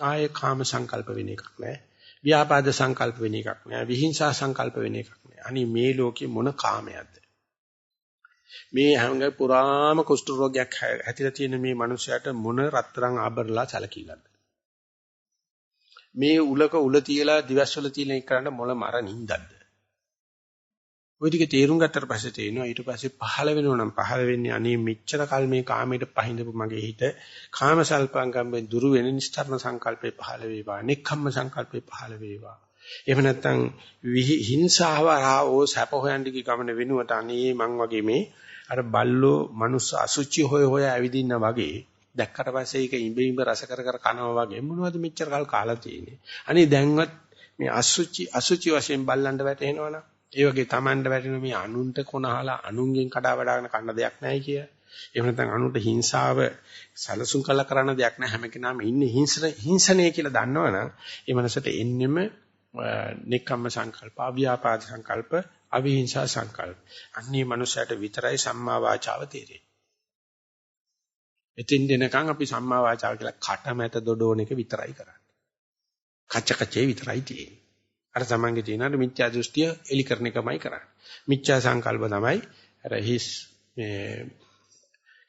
ආයේ කාම සංකල්ප වෙන එකක් නෑ. ව්‍යාපාද සංකල්ප වෙන එකක් නෑ. විහිංසා සංකල්ප වෙන එකක් නෑ. අනිත් මේ ලෝකේ මොන කාමයක්ද? මේ හැංග පුරාම කුෂ්ඨ රෝගයක් හැතිලා තියෙන මේ මනුස්සයාට මොන රත්තරන් ආභරලා සැලකිල්ලද? මේ උල තියලා දිවස්වල තියලා ඒක කරන්න මොළ මර නින්දක්ද? ඔය ටික තේරුම් ගත්තට පස්සේ තේරෙනවා ඊට පස්සේ පහළ වෙනවා නම් පහළ වෙන්නේ අනේ මෙච්චර කල් මේ කාමයට පහින්දපු මගේ හිත කාම සල්පංගම්ෙන් දුරු වෙන නිස්තරණ සංකල්පේ පහළ වේවා, නෙක්ඛම්ම සංකල්පේ පහළ වේවා. එහෙම නැත්නම් හිංසාව රාවෝ සැප හොයන්න ගිය ගමන වෙනුවට අනේ මං වගේ මේ අර බල්ලෝ මනුස්ස අසුචි හොය ඇවිදින්න වගේ දැක්කට පස්සේ ඒක ඉඹ රස කර කනවා වගේ මොනවද මෙච්චර කල් කාලා තියෙන්නේ. අනේ දැන්වත් මේ අසුචි වශයෙන් බල්ලන්ට වැටෙනවනම් ඒ වගේ Tamanට වැටෙන මේ අනුන්ට කොනහලා අනුන්ගෙන් කඩා වඩාගෙන කන්න දෙයක් නැහැ කිය. එහෙම නැත්නම් අනුන්ට හිංසාව සැලසුම් කළා කරන්න දෙයක් නැහැ. හැම කෙනාම ඉන්නේ හිංසනය කියලා දන්නවනම් ඒ මනසට එන්නෙම නික්කම්ම සංකල්ප, අව්‍යාපාද සංකල්ප, අවිහිංසා සංකල්ප. අන්නේ මනුස්සයට විතරයි සම්මා වාචාව තේරෙන්නේ. එතින් දෙනකන් අපි සම්මා වාචාව කියලා කටමැත දොඩෝන එක විතරයි කරන්නේ. කච්චකචේ විතරයි තියෙන්නේ. අර තමන්ගේ තියෙන මිත්‍යා දෘෂ්ටිය එලි කරන එකමයි කරන්නේ. මිත්‍යා සංකල්ප තමයි අර හිස් මේ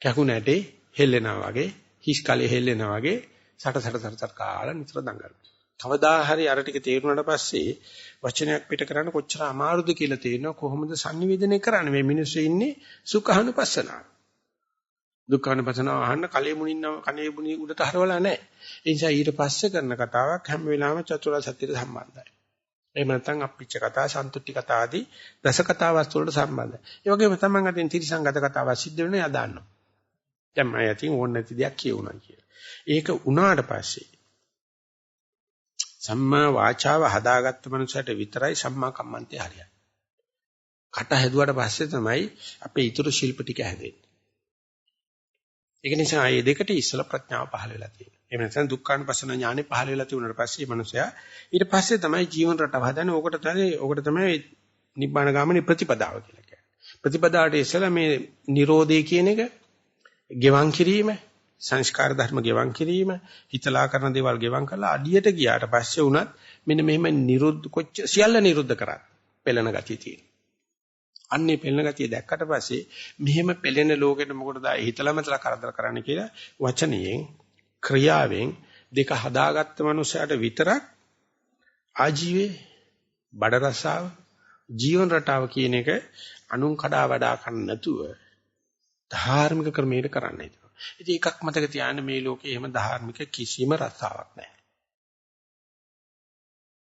කකුණැටේ හෙල්ලෙනා වගේ, හිස් කලේ හෙල්ලෙනා වගේ සට කාලා නිතර දඟලනවා. කවදා හරි අර ටික තේරුණාට පස්සේ වචනයක් පිට කරන්න කොච්චර අමාරුද කියලා තේරෙනවා. කොහොමද sannivedanaya කරන්නේ? මේ මිනිස්සු ඉන්නේ සුඛානුපස්සනාව. දුක්ඛානුපස්සනාව අහන්න කලෙ මුණි උඩට හරවලා නැහැ. ඒ නිසා ඊට පස්සේ කරන කතාවක් හැම වෙලාවෙම චතුරාර්ය සත්‍යයට සම්බන්ධයි. එහෙම නැත්නම් අප්පිච්ච කතා, සන්තුට්ටි කතා ආදී දස කතා වස්තු වලට සම්බන්ධයි. ඒ වගේම තමන් අතින් තිරසංගත කතාවක් සිද්ධ වෙනවා යා දාන්නවා. දැන් මම යතින් ඕන නැති දෙයක් කියුණා කියලා. ඒක උනාට පස්සේ සම්මා වාචාව හදාගත්ත මනුස්සයට විතරයි සම්මා කම්මන්තේ හරියන්නේ. කට හැදුවට පස්සේ තමයි අපේ ඊතුරු ශිල්ප ටික හැදෙන්නේ. ඒක නිසා මේ දෙකට ඉස්සලා ප්‍රඥාව පහළ වෙලා තියෙනවා. එහෙම නැත්නම් දුක්ඛානුපස්සන ඥානෙ පහළ වෙලා තිබුණාට පස්සේ මේ මනුස්සයා ඊට පස්සේ තමයි ජීවන රටාව හදන්නේ. ඕකට තමයි නිබ්බාන ගාමිනී ප්‍රතිපදාව කියලා කියන්නේ. ප්‍රතිපදාවට ඉස්සලා මේ Nirodhe කියන එක ගෙවන් කිරීම, සංස්කාර ධර්ම ගෙවන් කිරීම, හිතලා කරන දේවල් ගෙවන් කරලා අඩියට ගියාට පස්සේ උනත් මෙන්න මෙහෙම නිරුද්ධ සියල්ල නිරුද්ධ කරා. පෙළෙන ගතිය තියෙනවා. අන්නේ පෙළෙන ගතිය දැක්කට පස්සේ මෙහෙම පෙළෙන ලෝකෙට මොකටද හිතලමතලා කරදර කරන්න කියලා වචනයෙන් ක්‍රියාවෙන් දෙක හදාගත්ත මනුස්සයාට විතරක් ආජීවයේ බඩ රසාව ජීවන රටාව කියන එක අනුන් කඩා වඩා ගන්න නැතුව ධාර්මික ක්‍රමයකට කරන්න හිතනවා. ඉතින් එකක් මතක තියාගන්න මේ ලෝකේ එහෙම ධාර්මික කිසිම රසාවක් නැහැ.